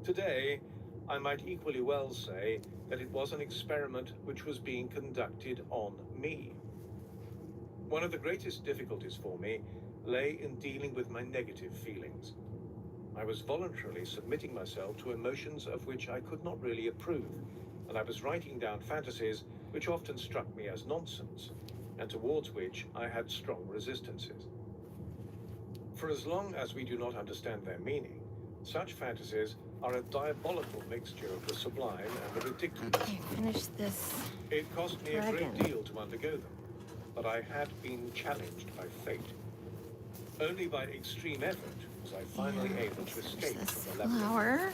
S1: Today, I might equally well say that it was an experiment which was being conducted on me. One of the greatest difficulties for me lay in dealing with my negative feelings. I was voluntarily submitting myself to emotions of which I could not really approve, and I was writing down fantasies which often struck me as nonsense, and towards which I had strong resistances. For as long as we do not understand their meaning, such fantasies are a diabolical mixture of the sublime and the ridiculous.
S2: Okay, finish this.
S1: It cost me a great
S2: dragon.
S1: deal to undergo them, but I had been challenged by fate. Only by extreme effort was I finally able to escape
S2: This
S1: from the labyrinth.
S2: flower.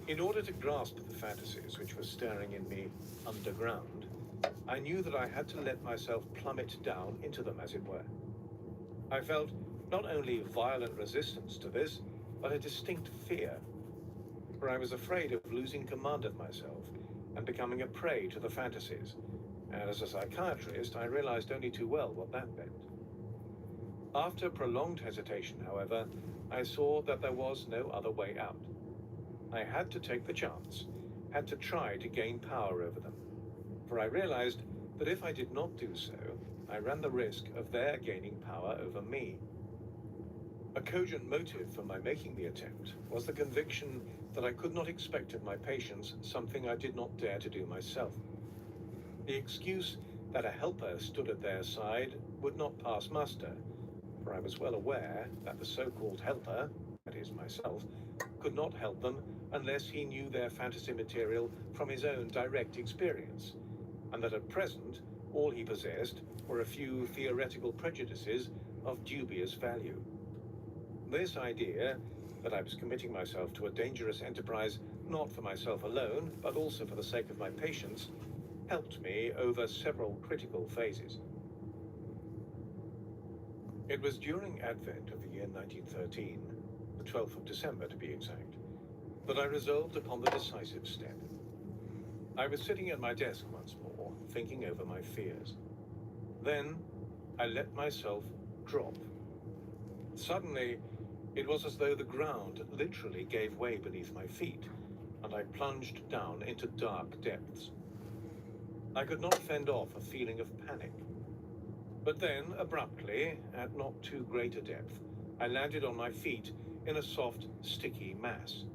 S1: In order to grasp the fantasies which were stirring in me underground, I knew that I had to let myself plummet down into them, as it were. I felt not only violent resistance to this, but a distinct fear, for I was afraid of losing command of myself and becoming a prey to the fantasies, and as a psychiatrist, I realized only too well what that meant. After prolonged hesitation, however, I saw that there was no other way out. I had to take the chance, had to try to gain power over them, for I realized that if I did not do so, I ran the risk of their gaining power over me. A cogent motive for my making the attempt was the conviction that I could not expect of my patients something I did not dare to do myself. The excuse that a helper stood at their side would not pass muster, for I was well aware that the so-called helper, that is myself, could not help them unless he knew their fantasy material from his own direct experience, and that at present all he possessed were a few theoretical prejudices of dubious value. This idea that I was committing myself to a dangerous enterprise not for myself alone, but also for the sake of my patients, helped me over several critical phases. It was during Advent of the year 1913, the 12th of December to be exact, that I resolved upon the decisive step. I was sitting at my desk once more, thinking over my fears. Then I let myself drop. Suddenly, it was as though the ground literally gave way beneath my feet, and I plunged down into dark depths. I could not fend off a feeling of panic. But then, abruptly, at not too great a depth, I landed on my feet in a soft, sticky mass.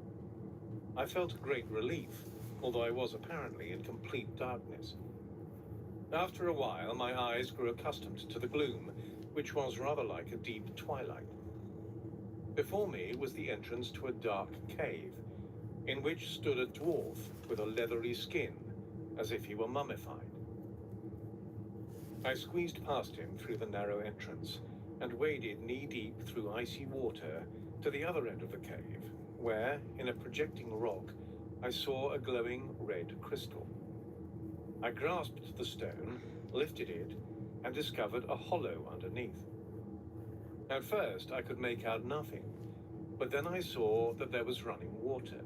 S1: I felt great relief, although I was apparently in complete darkness. After a while, my eyes grew accustomed to the gloom, which was rather like a deep twilight. Before me was the entrance to a dark cave, in which stood a dwarf with a leathery skin, as if he were mummified. I squeezed past him through the narrow entrance and waded knee-deep through icy water to the other end of the cave, where, in a projecting rock, I saw a glowing red crystal. I grasped the stone, lifted it, and discovered a hollow underneath. At first, I could make out nothing, but then I saw that there was running water.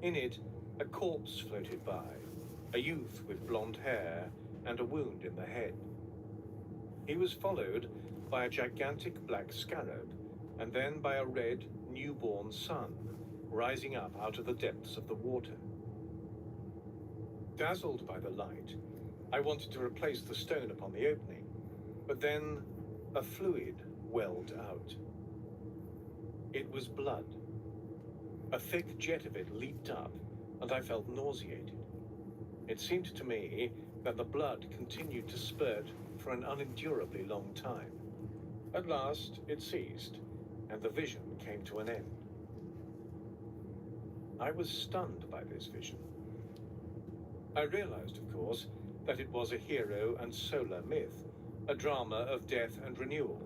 S1: In it, a corpse floated by, a youth with blonde hair and a wound in the head. He was followed by a gigantic black scarab, and then by a red, newborn sun, rising up out of the depths of the water. Dazzled by the light, I wanted to replace the stone upon the opening, but then a fluid welled out. It was blood. A thick jet of it leaped up, and I felt nauseated. It seemed to me that the blood continued to spurt for an unendurably long time. At last, it ceased, and the vision came to an end. I was stunned by this vision. I realized, of course, that it was a hero and solar myth, a drama of death and renewal,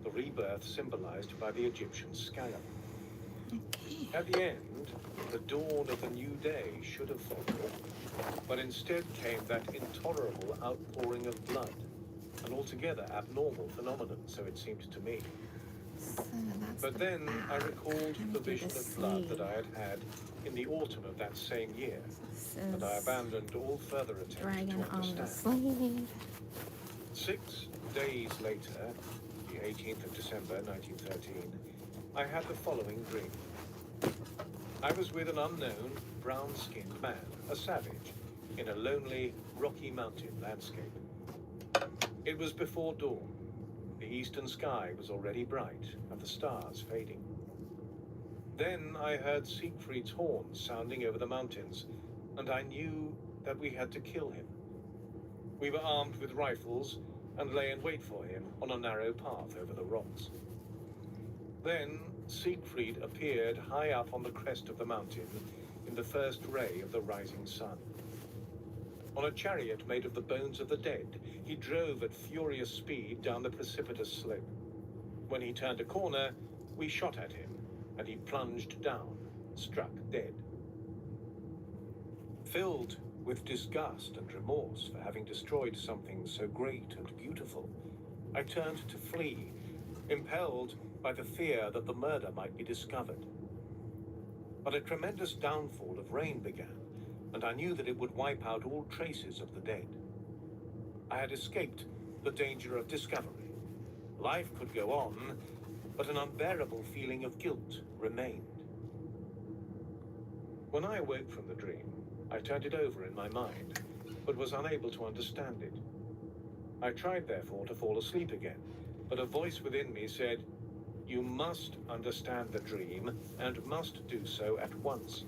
S1: the rebirth symbolized by the Egyptian scale.
S2: Okay.
S1: At the end, the dawn of the new day should have followed, but instead came that intolerable outpouring of blood, an altogether abnormal phenomenon, so it seemed to me.
S2: So that's
S1: But
S2: the
S1: then I
S2: back.
S1: recalled
S2: Trying
S1: the
S2: to do
S1: vision
S2: the
S1: of blood that
S2: sleeve.
S1: I had had in the autumn of that same year,
S2: This
S1: and I
S2: is
S1: abandoned all further attempt
S2: dragon
S1: to
S2: on the
S1: understand.
S2: sleeve.
S1: 6 days later, the 18th of December 1913, I had the following dream. I was with an unknown, brown-skinned man, a savage, in a lonely, rocky mountain landscape. It was before dawn. The eastern sky was already bright, and the stars fading. Then I heard Siegfried's horn sounding over the mountains, and I knew that we had to kill him. We were armed with rifles and lay in wait for him on a narrow path over the rocks. Then Siegfried appeared high up on the crest of the mountain in the first ray of the rising sun. On a chariot made of the bones of the dead, he drove at furious speed down the precipitous slope. When he turned a corner, we shot at him, and he plunged down, struck dead. Filled with disgust and remorse for having destroyed something so great and beautiful, I turned to flee, impelled by the fear that the murder might be discovered. But a tremendous downfall of rain began, and I knew that it would wipe out all traces of the dead. I had escaped the danger of discovery. Life could go on, but an unbearable feeling of guilt remained. When I awoke from the dream, I turned it over in my mind, but was unable to understand it. I tried, therefore, to fall asleep again, but a voice within me said, "You must understand the dream, and must do so at once."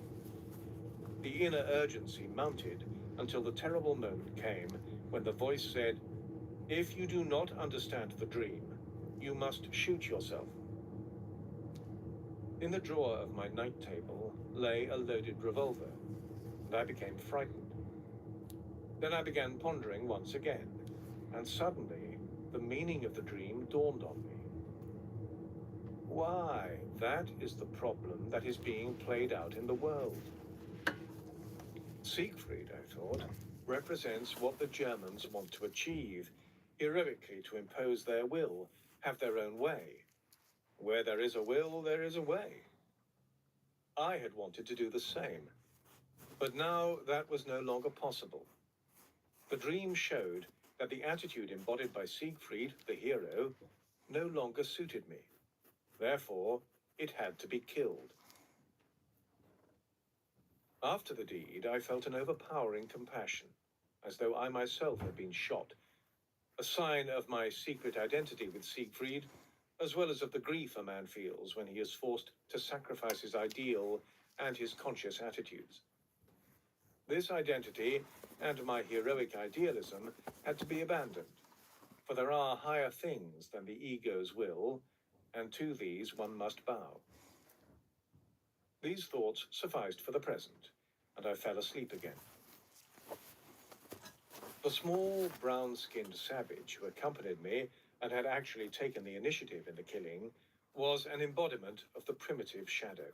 S1: The inner urgency mounted until the terrible moment came when the voice said, "If you do not understand the dream, you must shoot yourself." In the drawer of my night table lay a loaded revolver, and I became frightened. Then I began pondering once again, and suddenly the meaning of the dream dawned on me. Why, that is the problem that is being played out in the world. Siegfried, I thought, represents what the Germans want to achieve, heroically to impose their will, have their own way. Where there is a will, there is a way. I had wanted to do the same, but now that was no longer possible. The dream showed that the attitude embodied by Siegfried, the hero, no longer suited me. Therefore, it had to be killed. After the deed, I felt an overpowering compassion, as though I myself had been shot, a sign of my secret identity with Siegfried, as well as of the grief a man feels when he is forced to sacrifice his ideal and his conscious attitudes. This identity and my heroic idealism had to be abandoned, for there are higher things than the ego's will, and to these one must bow. These thoughts sufficed for the present, and I fell asleep again. The small, brown-skinned savage who accompanied me and had actually taken the initiative in the killing was an embodiment of the primitive shadow.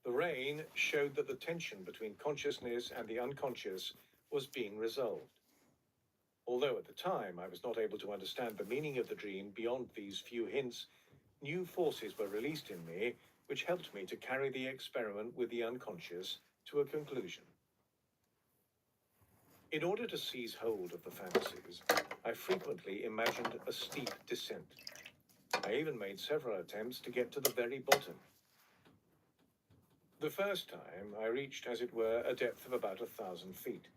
S1: The rain showed that the tension between consciousness and the unconscious was being resolved. Although at the time I was not able to understand the meaning of the dream beyond these few hints, new forces were released in me which helped me to carry the experiment with the unconscious to a conclusion. In order to seize hold of the fantasies, I frequently imagined a steep descent. I even made several attempts to get to the very bottom. The first time, I reached, as it were, a depth of about 1,000 feet.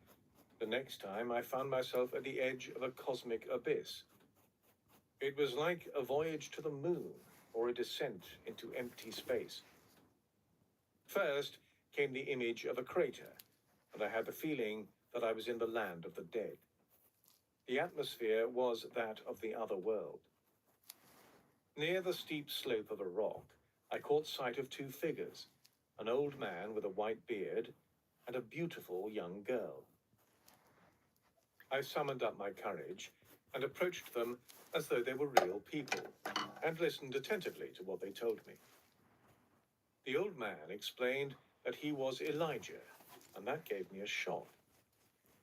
S1: The next time, I found myself at the edge of a cosmic abyss. It was like a voyage to the moon, or a descent into empty space. First came the image of a crater, and I had the feeling that I was in the land of the dead. The atmosphere was that of the other world. Near the steep slope of a rock, I caught sight of two figures, an old man with a white beard and a beautiful young girl. I summoned up my courage and approached them as though they were real people, and listened attentively to what they told me. The old man explained that he was Elijah, and that gave me a shock.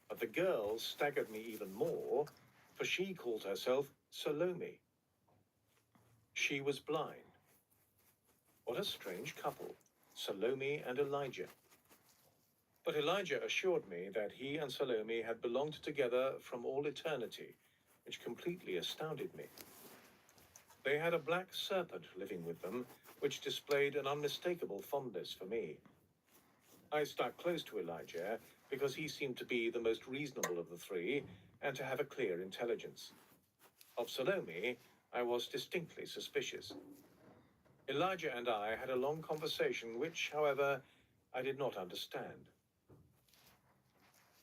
S1: But the girl staggered me even more, for she called herself Salome. She was blind. What a strange couple, Salome and Elijah. But Elijah assured me that he and Salome had belonged together from all eternity, which completely astounded me. They had a black serpent living with them, which displayed an unmistakable fondness for me. I stuck close to Elijah because he seemed to be the most reasonable of the three and to have a clear intelligence. Of Salome, I was distinctly suspicious. Elijah and I had a long conversation which, however, I did not understand.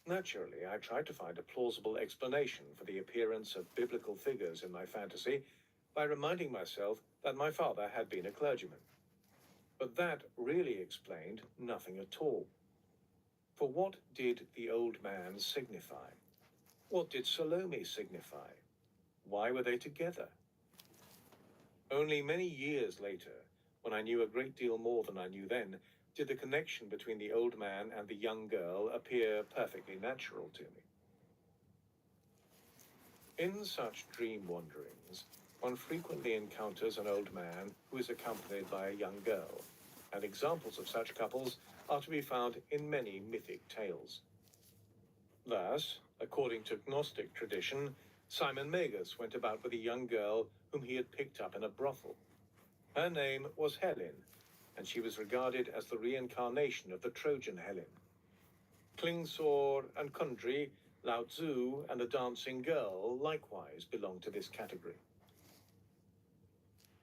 S1: Naturally, I tried to find a plausible explanation for the appearance of biblical figures in my fantasy by reminding myself that my father had been a clergyman. But that really explained nothing at all. For what did the old man signify? What did Salome signify? Why were they together? Only many years later, when I knew a great deal more than I knew then, did the connection between the old man and the young girl appear perfectly natural to me. In such dream wanderings, one frequently encounters an old man who is accompanied by a young girl, and examples of such couples are to be found in many mythic tales. Thus, according to Gnostic tradition, Simon Magus went about with a young girl whom he had picked up in a brothel. Her name was Helen, and she was regarded as the reincarnation of the Trojan Helen. Klingsor and Kundry, Lao Tzu, and the dancing girl likewise belong to this category.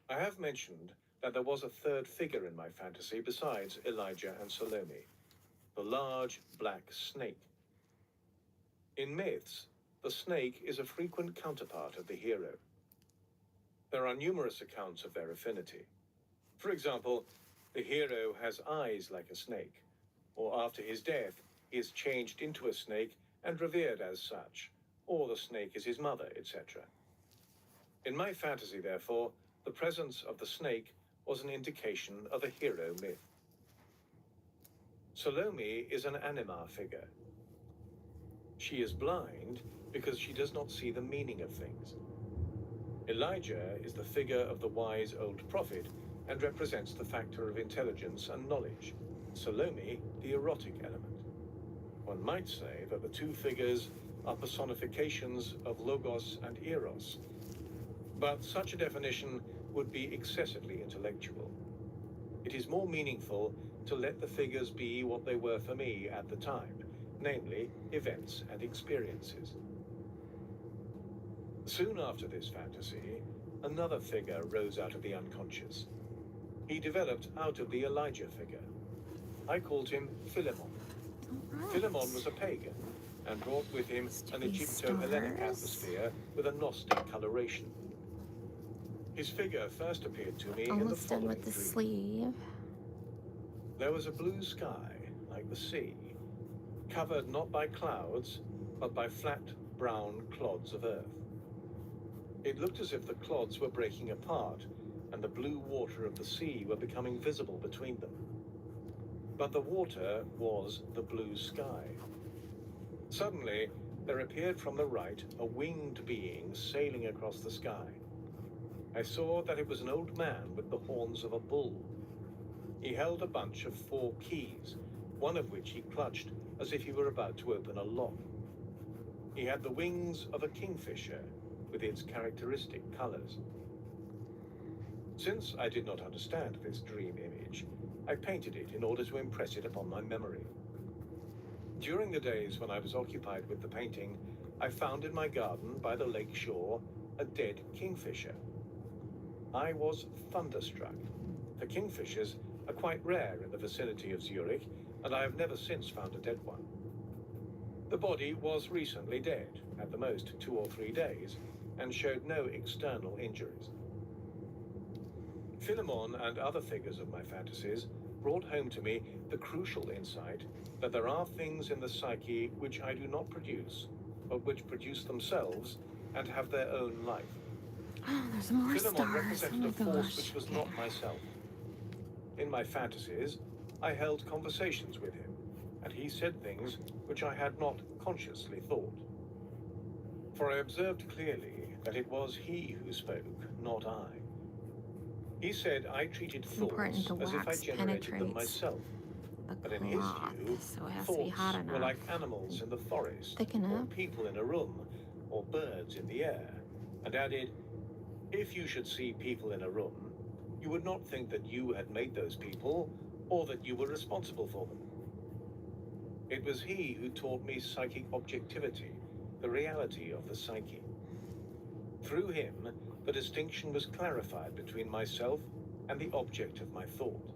S1: I have mentioned that there was a third figure in my fantasy besides Elijah and Salome, the large black snake. In myths, the snake is a frequent counterpart of the hero. There are numerous accounts of their affinity. For example, the hero has eyes like a snake, or after his death, he is changed into a snake and revered as such, or the snake is his mother, etc. In my fantasy, therefore, the presence of the snake was an indication of a hero myth. Salome is an anima figure. She is blind because she does not see the meaning of things. Elijah is the figure of the wise old prophet and represents the factor of intelligence and knowledge. Salome, the erotic element. One might say that the two figures are personifications of Logos and Eros, but such a definition would be excessively intellectual. It is more meaningful to let the figures be what they were for me at the time, namely events and experiences. Soon after this fantasy, another figure rose out of the unconscious. He developed out of the Elijah figure. I called him Philemon.
S2: Right.
S1: Philemon was a pagan and brought with him an Egypto-Hellenic atmosphere with a Gnostic coloration. His figure first appeared to me in the
S2: Almost done
S1: following
S2: with the
S1: dream.
S2: sleeve.
S1: There was a blue sky, like the sea, covered not by clouds, but by flat, brown clods of earth. It looked as if the clods were breaking apart, and the blue water of the sea were becoming visible between them. But the water was the blue sky. Suddenly, there appeared from the right a winged being sailing across the sky. I saw that it was an old man with the horns of a bull. He held a bunch of 4 keys, one of which he clutched as if he were about to open a lock. He had the wings of a kingfisher with its characteristic colors. Since I did not understand this dream image, I painted it in order to impress it upon my memory. During the days when I was occupied with the painting, I found in my garden by the lake shore a dead kingfisher. I was thunderstruck. The kingfishers are quite rare in the vicinity of Zurich, and I have never since found a dead one. The body was recently dead, at the most 2 or 3 days, and showed no external injuries. Philemon and other figures of my fantasies brought home to me the crucial insight that there are things in the psyche which I do not produce, but which produce themselves and have their own life.
S2: Oh, there's more
S1: Philemon
S2: stars.
S1: represented
S2: Oh
S1: a
S2: my
S1: force
S2: gosh.
S1: which was
S2: Okay.
S1: not myself. In my fantasies, I held conversations with him, and he said things which I had not consciously thought. For I observed clearly that it was he who spoke, not I. He said I treated
S2: Important
S1: thoughts
S2: the
S1: as if I
S2: wax
S1: generated them
S2: penetrates
S1: myself.
S2: the
S1: But in his
S2: cloth,
S1: view,
S2: so it has to be
S1: thoughts
S2: hot
S1: were
S2: enough.
S1: like animals in the forest,
S2: Thick
S1: or
S2: enough.
S1: people in a room, or birds in the air, and added, if you should see people in a room, you would not think that you had made those people, or that you were responsible for them. It was he who taught me psychic objectivity, the reality of the psyche. Through him, the distinction was clarified between myself and the object of my thought.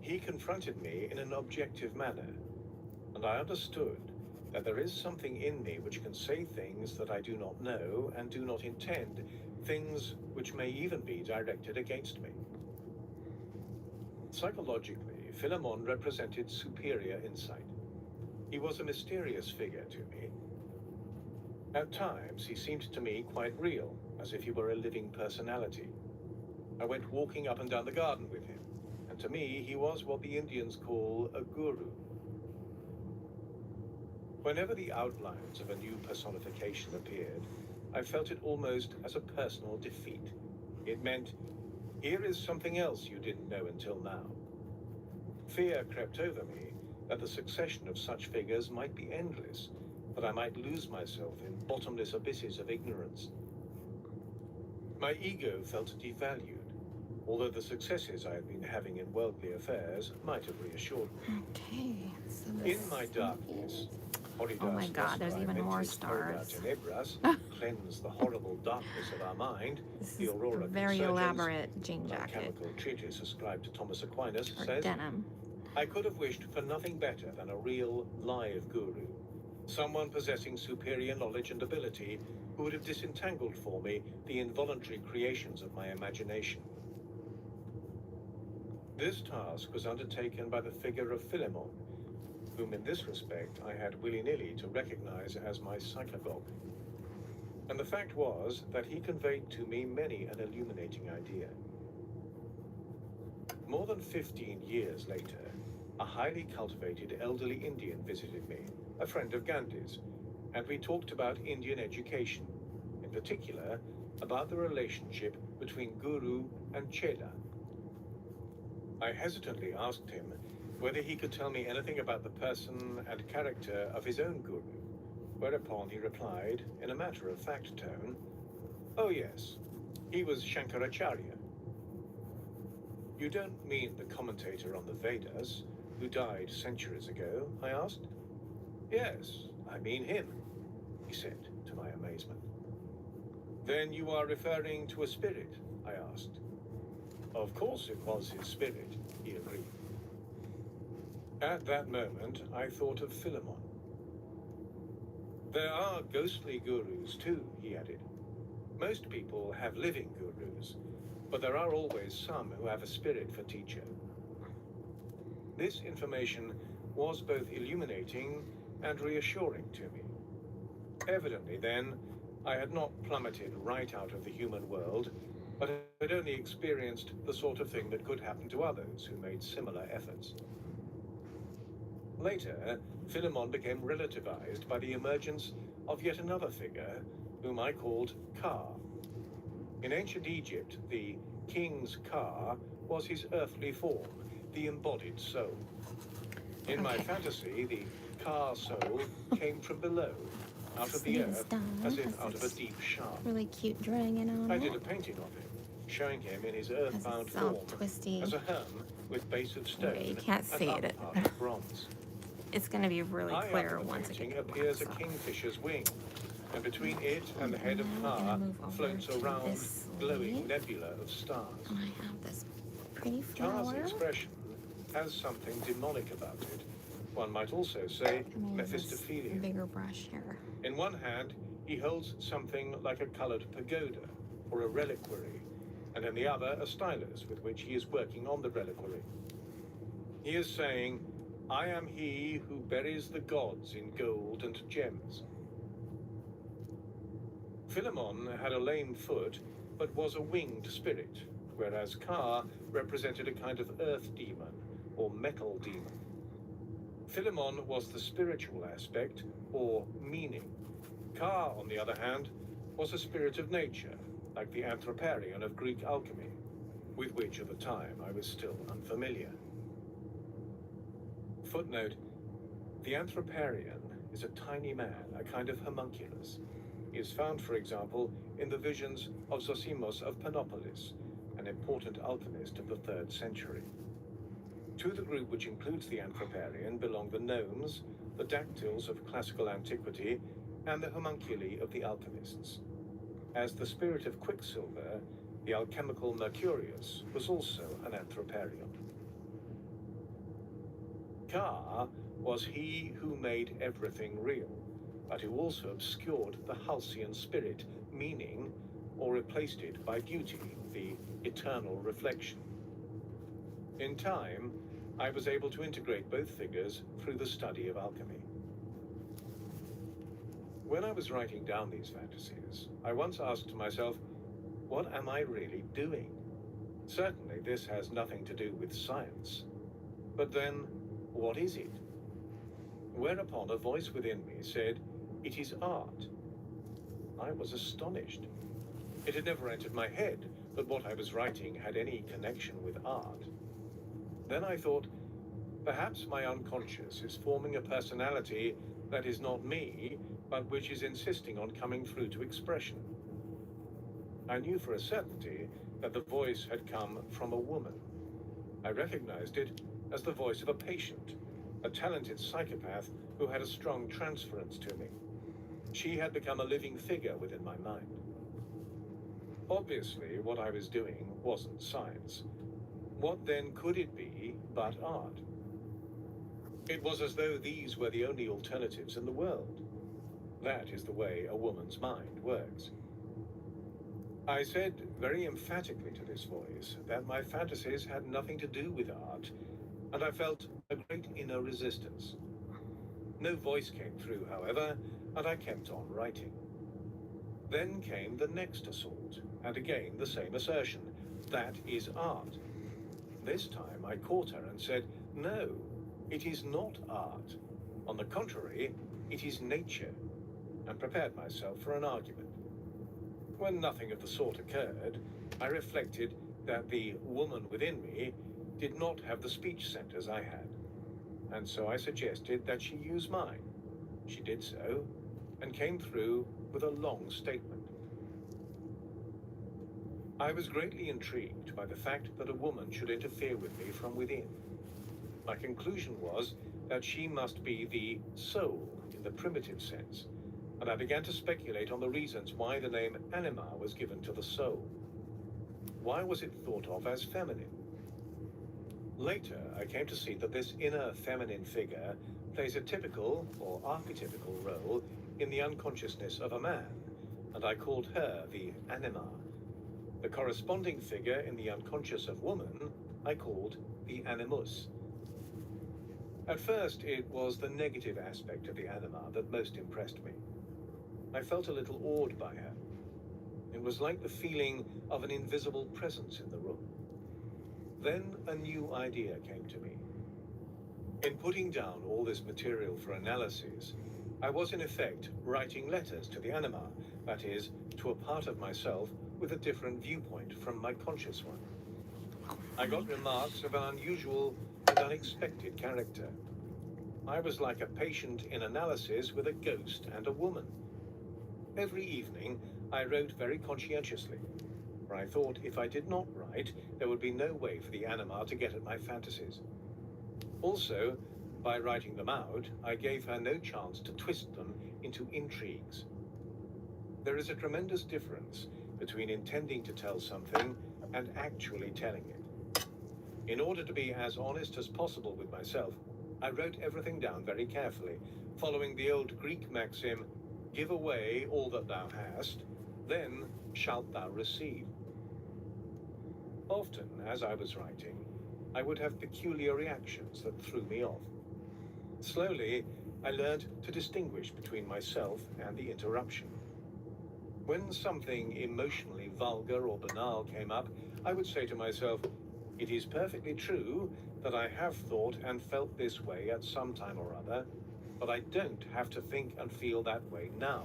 S1: He confronted me in an objective manner, and I understood that there is something in me which can say things that I do not know and do not intend, things which may even be directed against me. Psychologically, Philemon represented superior insight. He was a mysterious figure to me. At times, he seemed to me quite real, as if he were a living personality. I went walking up and down the garden with him, and to me, he was what the Indians call a guru. Whenever the outlines of a new personification appeared, I felt it almost as a personal defeat. It meant, here is something else you didn't know until now. Fear crept over me that the succession of such figures might be endless, that I might lose myself in bottomless abysses of ignorance. My ego felt devalued, although the successes I had been having in worldly affairs might have reassured me.
S2: Okay, so
S1: In my darkness,
S2: Oh my God, there's even more stars.
S1: cleanse the horrible darkness of our mind.
S2: This
S1: The
S2: is
S1: Aurora
S2: a very
S1: Consurgens,
S2: elaborate jean jacket
S1: chemical treatise ascribed to Thomas Aquinas,
S2: or
S1: says,
S2: denim.
S1: I could have wished for nothing better than a real, live guru, someone possessing superior knowledge and ability who would have disentangled for me the involuntary creations of my imagination. This task was undertaken by the figure of Philemon, whom in this respect I had willy-nilly to recognize as my psychagogue. And the fact was that he conveyed to me many an illuminating idea. More than 15 years later, a highly cultivated elderly Indian visited me, a friend of Gandhi's, and we talked about Indian education, in particular about the relationship between guru and chela. I hesitantly asked him whether he could tell me anything about the person and character of his own guru, whereupon he replied, in a matter-of-fact tone, oh yes, he was Shankaracharya. You don't mean the commentator on the Vedas, who died centuries ago? I asked. Yes, I mean him, he said, to my amazement. Then you are referring to a spirit? I asked. Of course it was his spirit, he agreed. At that moment, I thought of Philemon. There are ghostly gurus too, he added. Most people have living gurus, but there are always some who have a spirit for teacher. This information was both illuminating and reassuring to me. Evidently, then, I had not plummeted right out of the human world, but had only experienced the sort of thing that could happen to others who made similar efforts. Later, Philemon became relativized by the emergence of yet another figure, whom I called Ka. In ancient Egypt, the king's Ka was his earthly form, the embodied soul. In my fantasy, the Ka soul came from below, out of the earth, as if out of a deep shaft.
S2: Really cute dragon on
S1: I
S2: it.
S1: did a painting of him, showing him in his earthbound
S2: It's all
S1: form,
S2: twisty.
S1: as a herm with base of stone
S2: You can't see
S1: and
S2: it.
S1: upper part of bronze.
S2: It's going to be really
S1: High
S2: clear
S1: up in the
S2: once it
S1: painting
S2: gets
S1: appears a
S2: waxed off.
S1: kingfisher's wing, and between it and the head of
S2: Now I'm
S1: Ka
S2: gonna move over
S1: floats a
S2: to
S1: round,
S2: this
S1: glowing
S2: sleeve.
S1: nebula of stars.
S2: And I have this pretty
S1: Ka's
S2: flower.
S1: expression has something demonic about it. One might also say
S2: I'm gonna use this
S1: Mephistophelian.
S2: bigger brush here.
S1: In one hand, he holds something like a colored pagoda, or a reliquary, and in the other, a stylus with which he is working on the reliquary. He is saying, I am he who buries the gods in gold and gems. Philemon had a lame foot, but was a winged spirit, whereas Ka represented a kind of earth demon, or metal demon. Philemon was the spiritual aspect, or meaning. Ka, on the other hand, was a spirit of nature, like the anthroparion of Greek alchemy, with which at the time I was still unfamiliar. Footnote: the anthroparion is a tiny man, a kind of homunculus. He is found, for example, in the visions of Zosimos of Panopolis, an important alchemist of the 3rd century. To the group which includes the anthroparion belong the gnomes, the dactyls of classical antiquity, and the homunculi of the alchemists. As the spirit of Quicksilver, the alchemical Mercurius was also an anthroparion. Ka was he who made everything real, but who also obscured the halcyon spirit, meaning, or replaced it by beauty, the eternal reflection. In time, I was able to integrate both figures through the study of alchemy. When I was writing down these fantasies, I once asked myself, what am I really doing? Certainly this has nothing to do with science. But then, what is it? Whereupon a voice within me said, it is art. I was astonished. It had never entered my head that what I was writing had any connection with art. Then I thought, perhaps my unconscious is forming a personality that is not me, but which is insisting on coming through to expression. I knew for a certainty that the voice had come from a woman. I recognized it as the voice of a patient, a talented psychopath who had a strong transference to me. She had become a living figure within my mind. Obviously, what I was doing wasn't science. What then could it be but art? It was as though these were the only alternatives in the world. That is the way a woman's mind works. I said very emphatically to this voice that my fantasies had nothing to do with art, and I felt a great inner resistance. No voice came through, however, and I kept on writing. Then came the next assault, and again the same assertion, that is art. This time I caught her and said, no, it is not art. On the contrary, it is nature, and prepared myself for an argument. When nothing of the sort occurred, I reflected that the woman within me did not have the speech centers I had, and so I suggested that she use mine. She did so, and came through with a long statement. I was greatly intrigued by the fact that a woman should interfere with me from within. My conclusion was that she must be the soul in the primitive sense, and I began to speculate on the reasons why the name anima was given to the soul. Why was it thought of as feminine? Later, I came to see that this inner feminine figure plays a typical or archetypical role in the unconsciousness of a man, and I called her the anima. The corresponding figure in the unconscious of woman I called the animus. At first, it was the negative aspect of the anima that most impressed me. I felt a little awed by her. It was like the feeling of an invisible presence in the room. Then a new idea came to me. In putting down all this material for analysis, I was in effect writing letters to the anima, that is, to a part of myself with a different viewpoint from my conscious one. I got remarks of an unusual and unexpected character. I was like a patient in analysis with a ghost and a woman. Every evening, I wrote very conscientiously, for I thought if I did not write, there would be no way for the anima to get at my fantasies. Also, by writing them out, I gave her no chance to twist them into intrigues. There is a tremendous difference between intending to tell something and actually telling it. In order to be as honest as possible with myself, I wrote everything down very carefully, following the old Greek maxim, give away all that thou hast, then shalt thou receive. Often, as I was writing, I would have peculiar reactions that threw me off. Slowly, I learned to distinguish between myself and the interruption. When something emotionally vulgar or banal came up, I would say to myself, it is perfectly true that I have thought and felt this way at some time or other, but I don't have to think and feel that way now.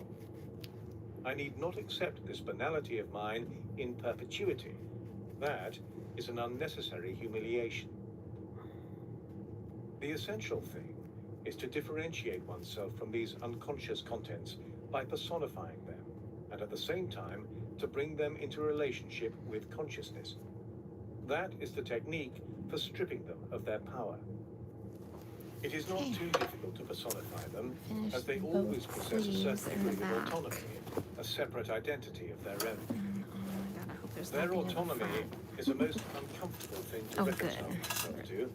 S1: I need not accept this banality of mine in perpetuity. That is an unnecessary humiliation. The essential thing is to differentiate oneself from these unconscious contents by personifying them, and at the same time to bring them into relationship with consciousness. That is the technique for stripping them of their power. It is not too difficult to personify them, as they always possess a certain degree of autonomy, a separate identity of their own.
S2: Oh my god, I hope there's
S1: Their
S2: nothing in the
S1: autonomy
S2: front.
S1: is a most uncomfortable thing to reconcile oneself to,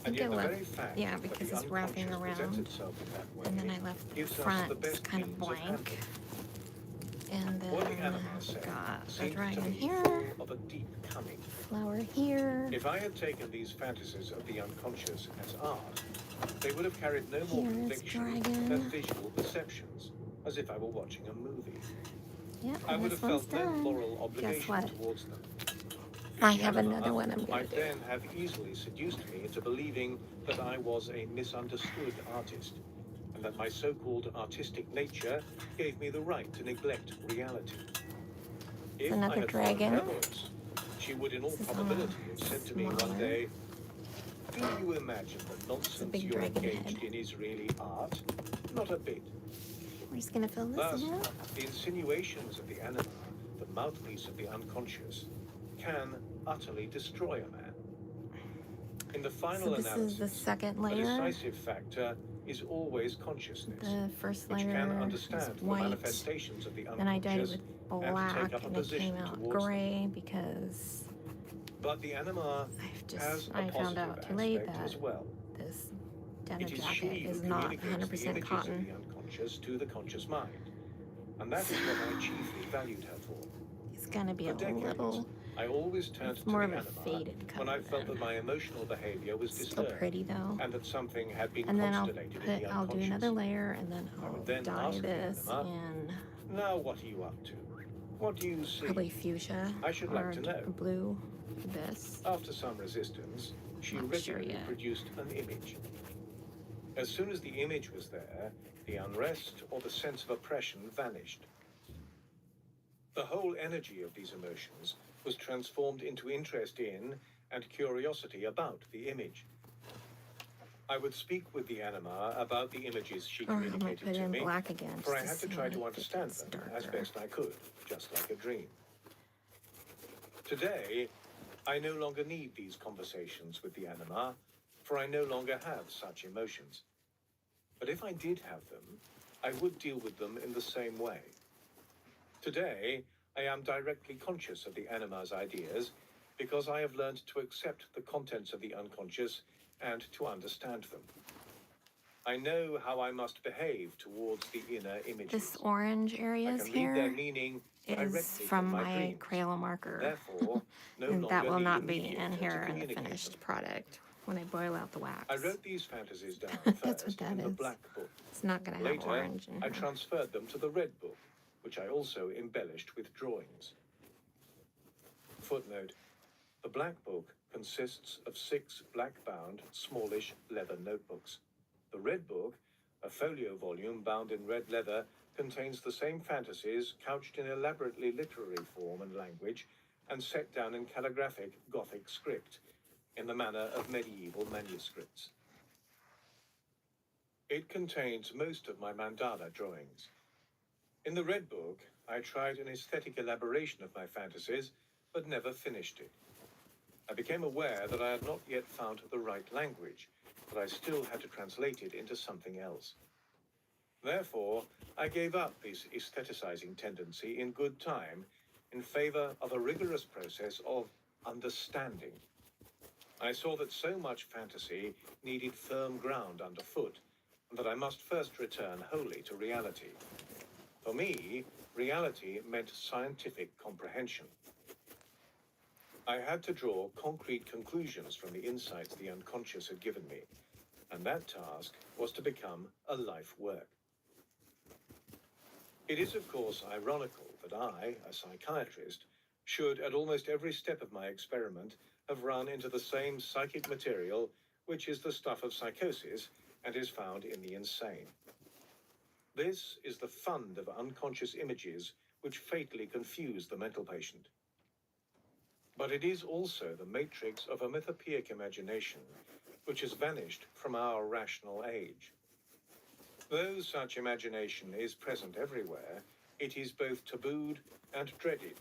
S1: and yet the very fact that
S2: because
S1: the
S2: it's wrapping
S1: unconscious presents
S2: around,
S1: itself in that way
S2: and then I left the
S1: gives us
S2: front
S1: the best
S2: kind of
S1: means of
S2: blank.
S1: handling.
S2: And
S1: What the
S2: then
S1: anima said
S2: got a
S1: seemed to
S2: dragon
S1: be
S2: here,
S1: full of a deep cunning.
S2: flower here.
S1: If I had taken these fantasies of the unconscious as art, they would have carried no more
S2: Here is
S1: conviction
S2: dragon.
S1: than visual perceptions, as if I were watching a movie.
S2: Yeah,
S1: I would
S2: this
S1: have
S2: one's
S1: felt no
S2: done.
S1: moral
S2: Guess
S1: obligation
S2: what?
S1: towards them.
S2: I
S1: The
S2: have
S1: anima
S2: another one I'm gonna
S1: might
S2: do.
S1: then have easily seduced me into believing that I was a misunderstood artist, and that my so-called artistic nature gave me the right to neglect reality. If
S2: another
S1: I had
S2: dragon.
S1: followed her voice, she would in all
S2: This is
S1: probability have said to me one
S2: smaller.
S1: day, "Do you imagine the nonsense
S2: big
S1: you're
S2: dragon
S1: engaged
S2: head.
S1: in is really art? Not a bit."
S2: We're just gonna fill this
S1: Thus,
S2: in.
S1: the insinuations of the anima, the mouthpiece of the unconscious, can utterly destroy a man. In the final
S2: So this
S1: analysis,
S2: is the second
S1: the
S2: layer.
S1: decisive factor is always consciousness,
S2: The first
S1: which
S2: layer
S1: can
S2: is
S1: understand the
S2: white.
S1: manifestations of the
S2: Then I dyed it
S1: unconscious
S2: with
S1: and
S2: black,
S1: take up a
S2: and it
S1: position
S2: came out
S1: towards them.
S2: gray because
S1: But the anima has a
S2: I found out
S1: positive
S2: too late
S1: aspect
S2: that
S1: as well.
S2: this denim
S1: It is
S2: jacket
S1: she who
S2: is not
S1: communicates the
S2: 100%
S1: images
S2: cotton.
S1: of the unconscious to the conscious mind, and that is what I chiefly valued her for.
S2: It's gonna be
S1: For
S2: a
S1: decades,
S2: little.
S1: I always turned
S2: It's
S1: to
S2: more
S1: the
S2: of a
S1: anima
S2: faded color.
S1: when I felt that
S2: then.
S1: my emotional behavior was
S2: Still
S1: disturbed,
S2: pretty though.
S1: and that something had been
S2: And then
S1: constellated in the
S2: I'll do
S1: unconscious.
S2: another layer, and then
S1: I
S2: I'll
S1: would then
S2: dye
S1: ask the
S2: this
S1: anima,
S2: in
S1: "Now what are you up to? What do you see?"
S2: probably fuchsia
S1: I should
S2: or
S1: like to know.
S2: blue. This.
S1: After some resistance, she
S2: Not sure
S1: regularly
S2: yet.
S1: produced an image. As soon as the image was there, the unrest or the sense of oppression vanished. The whole energy of these emotions was transformed into interest in and curiosity about the image. I would speak with the anima about the images she
S2: Or I might
S1: communicated
S2: put it
S1: to
S2: in
S1: me,
S2: black again.
S1: for I
S2: just
S1: had to
S2: see
S1: try to
S2: if it
S1: understand
S2: gets
S1: them as
S2: darker.
S1: best I could, just like a dream. Today, I no longer need these conversations with the anima, for I no longer have such emotions. But if I did have them, I would deal with them in the same way. Today, I am directly conscious of the anima's ideas because I have learned to accept the contents of the unconscious and to understand them. I know how I must behave towards the inner images.
S2: This orange
S1: I
S2: areas
S1: can read their
S2: here
S1: meaning
S2: is
S1: directly
S2: from
S1: my
S2: my
S1: dreams.
S2: Crayola marker.
S1: Therefore, no
S2: And that
S1: longer
S2: will
S1: need
S2: not
S1: a
S2: be in
S1: mediator
S2: here
S1: to
S2: in the
S1: communicate
S2: finished
S1: them.
S2: product when I boil out the wax.
S1: I wrote these fantasies down
S2: That's what
S1: first
S2: that
S1: in the
S2: is.
S1: black book.
S2: It's not gonna have
S1: Later,
S2: orange in
S1: I
S2: here.
S1: transferred them to the red book, which I also embellished with drawings. Footnote: the black book consists of 6 black-bound, smallish leather notebooks. The red book, a folio volume bound in red leather, contains the same fantasies couched in elaborately literary form and language and set down in calligraphic Gothic script, in the manner of medieval manuscripts. It contains most of my mandala drawings. In the red book, I tried an aesthetic elaboration of my fantasies, but never finished it. I became aware that I had not yet found the right language, but I still had to translate it into something else. Therefore, I gave up this aestheticizing tendency in good time in favor of a rigorous process of understanding. I saw that so much fantasy needed firm ground underfoot, and that I must first return wholly to reality. For me, reality meant scientific comprehension. I had to draw concrete conclusions from the insights the unconscious had given me, and that task was to become a life work. It is, of course, ironical that I, a psychiatrist, should at almost every step of my experiment have run into the same psychic material which is the stuff of psychosis and is found in the insane. This is the fund of unconscious images which fatally confuse the mental patient. But it is also the matrix of a mythopoeic imagination which has vanished from our rational age. Though such imagination is present everywhere, it is both tabooed and dreaded,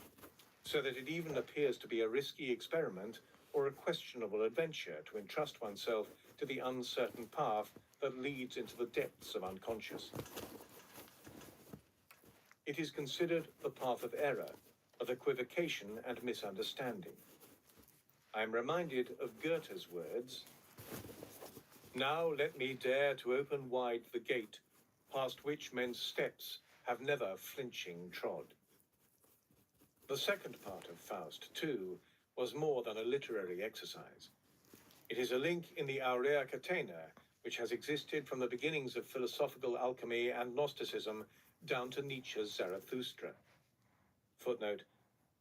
S1: so that it even appears to be a risky experiment or a questionable adventure to entrust oneself to the uncertain path that leads into the depths of unconscious. It is considered the path of error, of equivocation and misunderstanding. I am reminded of Goethe's words, "Now let me dare to open wide the gate, past which men's steps have never flinching trod." The second part of Faust, too, was more than a literary exercise. It is a link in the Aurea Catena, which has existed from the beginnings of philosophical alchemy and Gnosticism down to Nietzsche's Zarathustra. Footnote: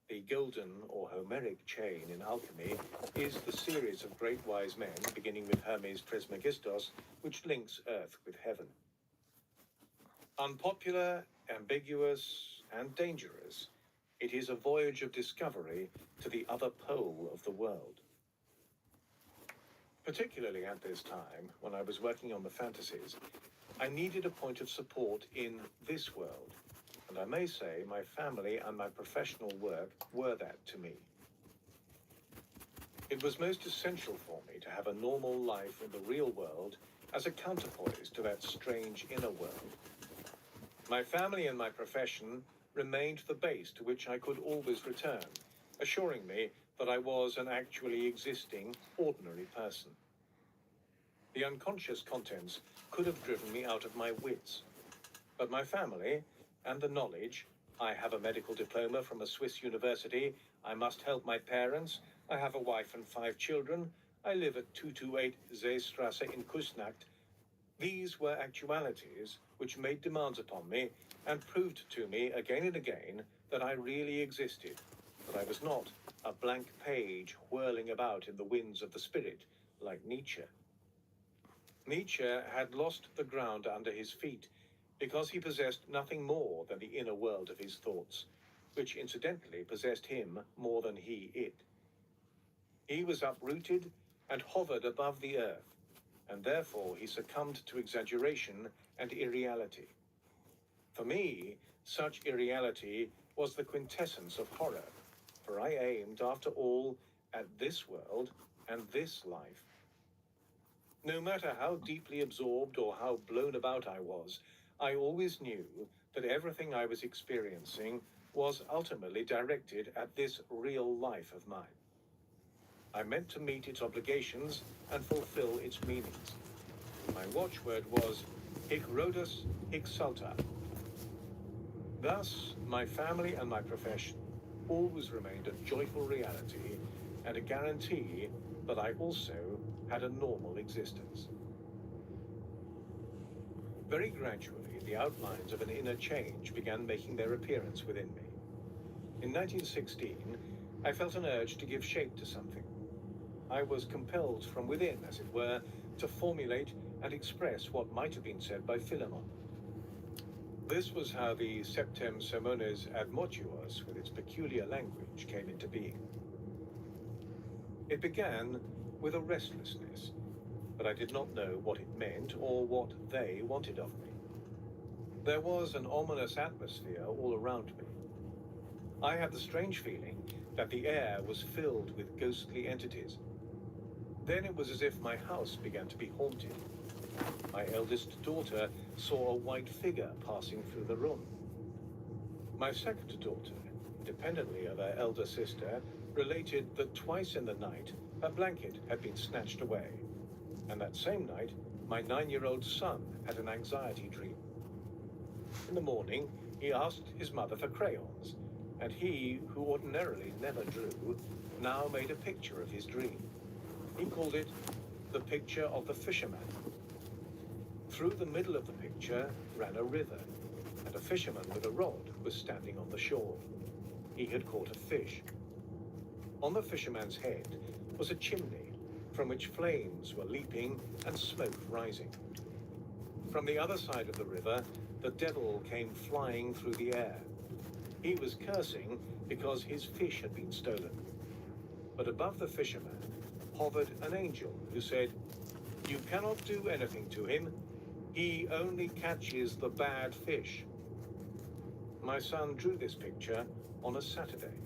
S1: the golden or Homeric chain in alchemy is the series of great wise men, beginning with Hermes Trismegistos, which links earth with heaven. Unpopular, ambiguous, and dangerous, it is a voyage of discovery to the other pole of the world. Particularly at this time, when I was working on the fantasies, I needed a point of support in this world, and I may say my family and my professional work were that to me. It was most essential for me to have a normal life in the real world as a counterpoise to that strange inner world. My family and my profession remained the base to which I could always return, assuring me that I was an actually existing, ordinary person. The unconscious contents could have driven me out of my wits, but my family and the knowledge, I have a medical diploma from a Swiss university, I must help my parents, I have a wife and 5 children, I live at 228 Seestrasse in Kusnacht. These were actualities which made demands upon me and proved to me again and again that I really existed, that I was not a blank page whirling about in the winds of the spirit like Nietzsche. Nietzsche had lost the ground under his feet because he possessed nothing more than the inner world of his thoughts, which incidentally possessed him more than he it. He was uprooted and hovered above the earth, and therefore he succumbed to exaggeration and irreality. For me, such irreality was the quintessence of horror, for I aimed, after all, at this world and this life. No matter how deeply absorbed or how blown about I was, I always knew that everything I was experiencing was ultimately directed at this real life of mine. I meant to meet its obligations and fulfill its meanings. My watchword was hic Rhodus, hic salta. Thus, my family and my profession always remained a joyful reality and a guarantee that I also had a normal existence. Very gradually, the outlines of an inner change began making their appearance within me. In 1916, I felt an urge to give shape to something. I was compelled from within, as it were, to formulate and express what might have been said by Philemon. This was how the Septem Sermones ad Mortuos, with its peculiar language, came into being. It began with a restlessness, but I did not know what it meant or what they wanted of me. There was an ominous atmosphere all around me. I had the strange feeling that the air was filled with ghostly entities. Then it was as if my house began to be haunted. My eldest daughter saw a white figure passing through the room. My second daughter, independently of her elder sister, related that twice in the night her blanket had been snatched away, and that same night my 9-year-old son had an anxiety dream. In the morning, he asked his mother for crayons, and he, who ordinarily never drew, now made a picture of his dream. He called it the picture of the fisherman. Through the middle of the picture ran a river, and a fisherman with a rod was standing on the shore. He had caught a fish. On the fisherman's head was a chimney from which flames were leaping and smoke rising. From the other side of the river, the devil came flying through the air. He was cursing because his fish had been stolen. But above the fisherman hovered an angel who said, "You cannot do anything to him. He only catches the bad fish." My son drew this picture on a Saturday.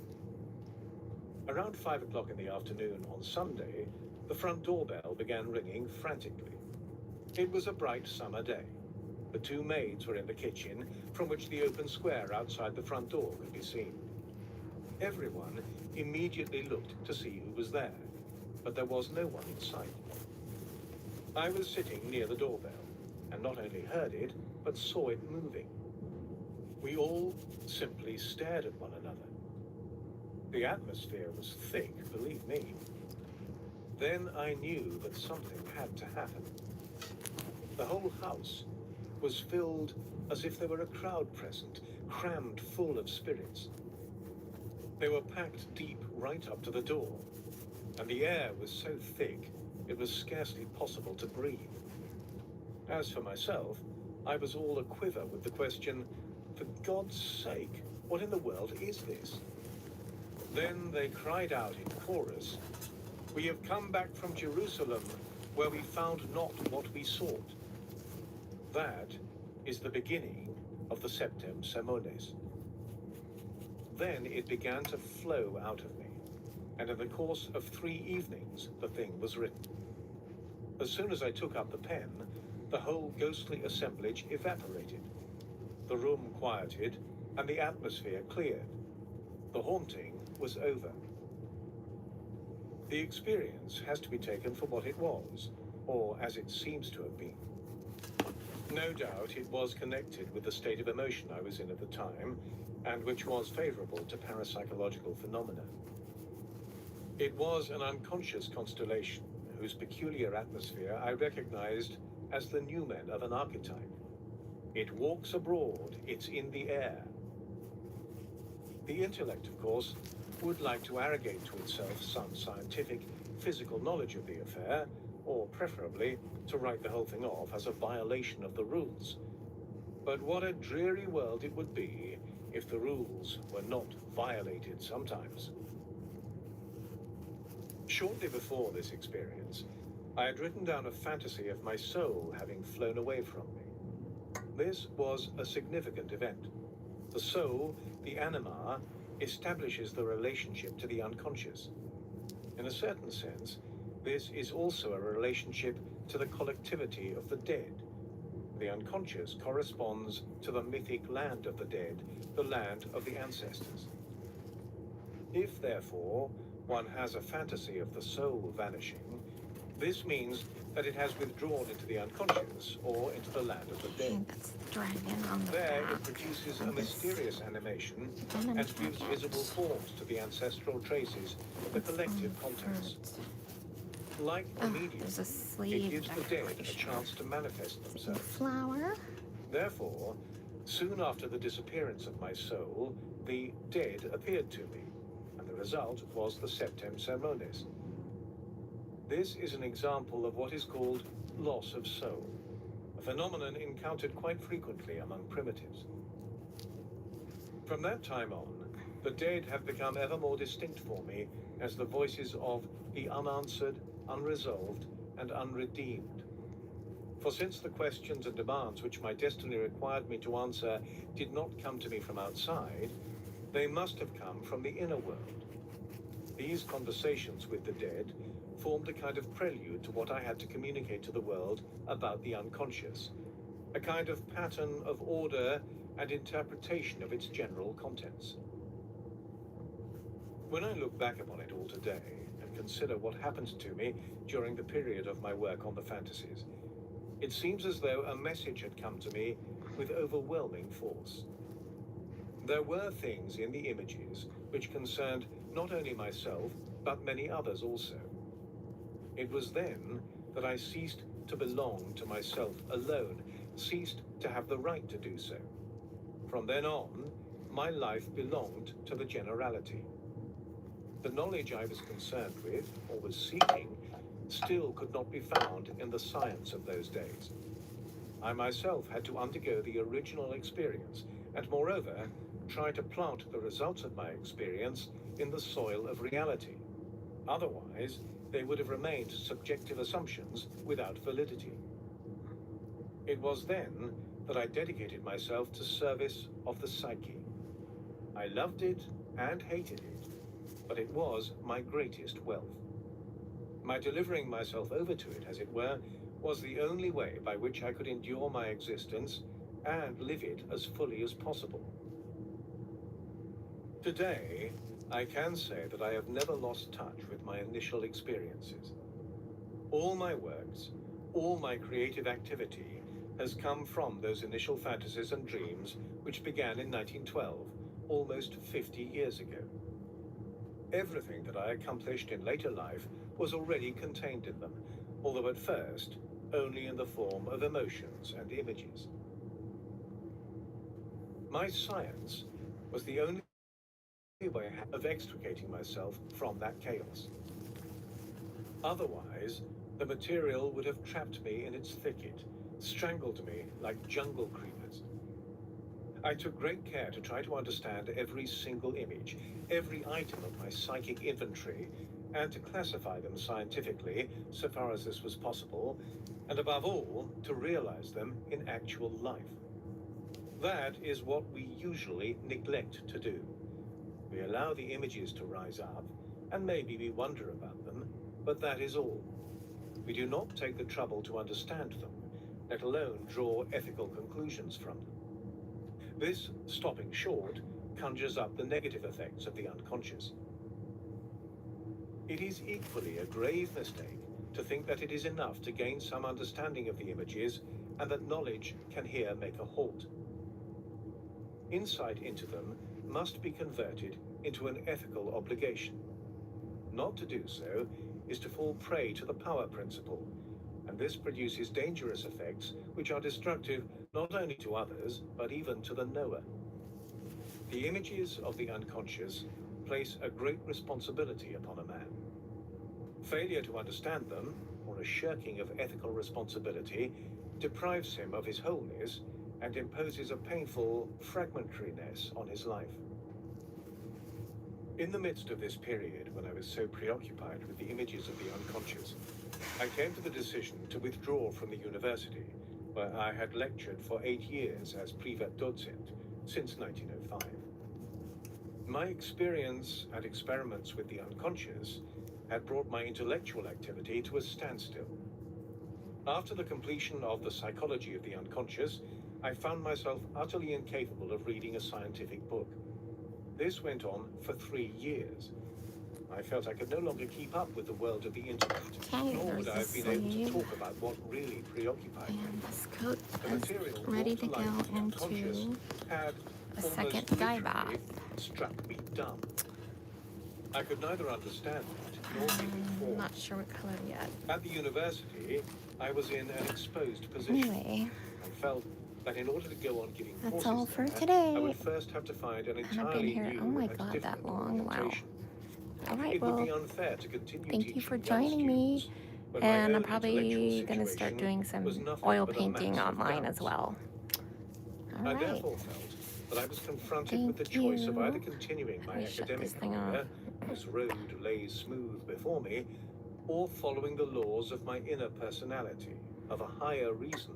S1: Around 5 o'clock in the afternoon on Sunday, the front doorbell began ringing frantically. It was a bright summer day. The two maids were in the kitchen, from which the open square outside the front door could be seen. Everyone immediately looked to see who was there, but there was no one in sight. I was sitting near the doorbell, and not only heard it, but saw it moving. We all simply stared at one another. The atmosphere was thick, believe me. Then I knew that something had to happen. The whole house was filled as if there were a crowd present, crammed full of spirits. They were packed deep right up to the door, and the air was so thick it was scarcely possible to breathe. As for myself, I was all aquiver with the question, "For God's sake, what in the world is this?" Then they cried out in chorus, "We have come back from Jerusalem, where we found not what we sought." That is the beginning of the Septem Sermones. Then it began to flow out of me, and in the course of 3 evenings the thing was written. As soon as I took up the pen, the whole ghostly assemblage evaporated. The room quieted, and the atmosphere cleared. The haunting was over. The experience has to be taken for what it was, or as it seems to have been. No doubt it was connected with the state of emotion I was in at the time, and which was favorable to parapsychological phenomena. It was an unconscious constellation whose peculiar atmosphere I recognized as the numen of an archetype. It walks abroad, it's in the air. The intellect, of course, would like to arrogate to itself some scientific, physical knowledge of the affair, or preferably to write the whole thing off as a violation of the rules. But what a dreary world it would be if the rules were not violated sometimes. Shortly before this experience, I had written down a fantasy of my soul having flown away from me. This was a significant event. The soul, the anima, establishes the relationship to the unconscious. In a certain sense, this is also a relationship to the collectivity of the dead. The unconscious corresponds to the mythic land of the dead, the land of the ancestors. If, therefore, one has a fantasy of the soul vanishing, this means that it has withdrawn into the unconscious or into the land of the dead.
S2: That's the dragon on the
S1: There
S2: back.
S1: it produces a mysterious animation
S2: Denim
S1: and gives
S2: jacket.
S1: visible forms to the ancestral traces, the collective contents. Like a medium,
S2: There's a
S1: it
S2: sleeve
S1: gives the dead a
S2: decoration.
S1: chance to manifest themselves.
S2: Flower.
S1: Therefore, soon after the disappearance of my soul, the dead appeared to me, and the result was the Septem Sermones. This is an example of what is called loss of soul, a phenomenon encountered quite frequently among primitives. From that time on, the dead have become ever more distinct for me as the voices of the unanswered, unresolved, and unredeemed. For since the questions and demands which my destiny required me to answer did not come to me from outside, they must have come from the inner world. These conversations with the dead formed a kind of prelude to what I had to communicate to the world about the unconscious, a kind of pattern of order and interpretation of its general contents. When I look back upon it all today and consider what happened to me during the period of my work on the fantasies, it seems as though a message had come to me with overwhelming force. There were things in the images which concerned not only myself, but many others also. It was then that I ceased to belong to myself alone, ceased to have the right to do so. From then on, my life belonged to the generality. The knowledge I was concerned with, or was seeking, still could not be found in the science of those days. I myself had to undergo the original experience, and moreover, try to plant the results of my experience in the soil of reality. Otherwise, they would have remained subjective assumptions without validity. It was then that I dedicated myself to service of the psyche. I loved it and hated it, but it was my greatest wealth. My delivering myself over to it, as it were, was the only way by which I could endure my existence and live it as fully as possible. Today, I can say that I have never lost touch with my initial experiences. All my works, all my creative activity has come from those initial fantasies and dreams which began in 1912, almost 50 years ago. Everything that I accomplished in later life was already contained in them, although at first only in the form of emotions and images. My science was the only way of extricating myself from that chaos. Otherwise, the material would have trapped me in its thicket, strangled me like jungle creepers. I took great care to try to understand every single image, every item of my psychic inventory, and to classify them scientifically, so far as this was possible, and above all, to realize them in actual life. That is what we usually neglect to do. We allow the images to rise up, and maybe we wonder about them, but that is all. We do not take the trouble to understand them, let alone draw ethical conclusions from them. This stopping short conjures up the negative effects of the unconscious. It is equally a grave mistake to think that it is enough to gain some understanding of the images and that knowledge can here make a halt. Insight into them must be converted into an ethical obligation. Not to do so is to fall prey to the power principle, and this produces dangerous effects which are destructive not only to others, but even to the knower. The images of the unconscious place a great responsibility upon a man. Failure to understand them, or a shirking of ethical responsibility, deprives him of his wholeness and imposes a painful fragmentariness on his life. In the midst of this period, when I was so preoccupied with the images of the unconscious, I came to the decision to withdraw from the university, where I had lectured for 8 years as Privatdozent since 1905. My experience and experiments with the unconscious had brought my intellectual activity to a standstill. After the completion of the psychology of the unconscious, I found myself utterly incapable of reading a scientific book. This went on for 3 years. I felt I could no longer keep up with the world of the internet, nor would I have been able to talk about what really preoccupied me.
S2: And this coat
S1: The
S2: is
S1: material
S2: ready to
S1: brought to
S2: go
S1: life in the unconscious
S2: into
S1: had
S2: a
S1: almost
S2: second dye bath.
S1: literally struck me dumb. I could neither understand it nor keep it
S2: I'm
S1: form.
S2: not sure what color yet.
S1: At the university, I was in an exposed position.
S2: Anyway,
S1: I felt that in order to go on giving
S2: that's
S1: courses
S2: all for
S1: there,
S2: today.
S1: I would first have to find an
S2: And I've been
S1: entirely
S2: here,
S1: new
S2: oh my
S1: and
S2: god,
S1: different
S2: that long. Wow.
S1: orientation.
S2: Alright,
S1: It would be
S2: well,
S1: unfair to continue
S2: thank you
S1: teaching
S2: for
S1: young
S2: joining me.
S1: students when my
S2: And I'm
S1: own
S2: probably
S1: intellectual
S2: going to start
S1: situation
S2: doing some
S1: was nothing
S2: oil
S1: but a
S2: painting
S1: mass of
S2: online as
S1: doubts.
S2: well.
S1: I
S2: Alright,
S1: therefore felt that I was confronted with the
S2: thank
S1: choice of either
S2: you.
S1: continuing my
S2: Let me shut
S1: academic
S2: this thing
S1: career, whose road lay smooth before me, or following the laws of my inner personality, of a higher reason,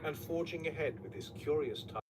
S1: and forging ahead with this curious type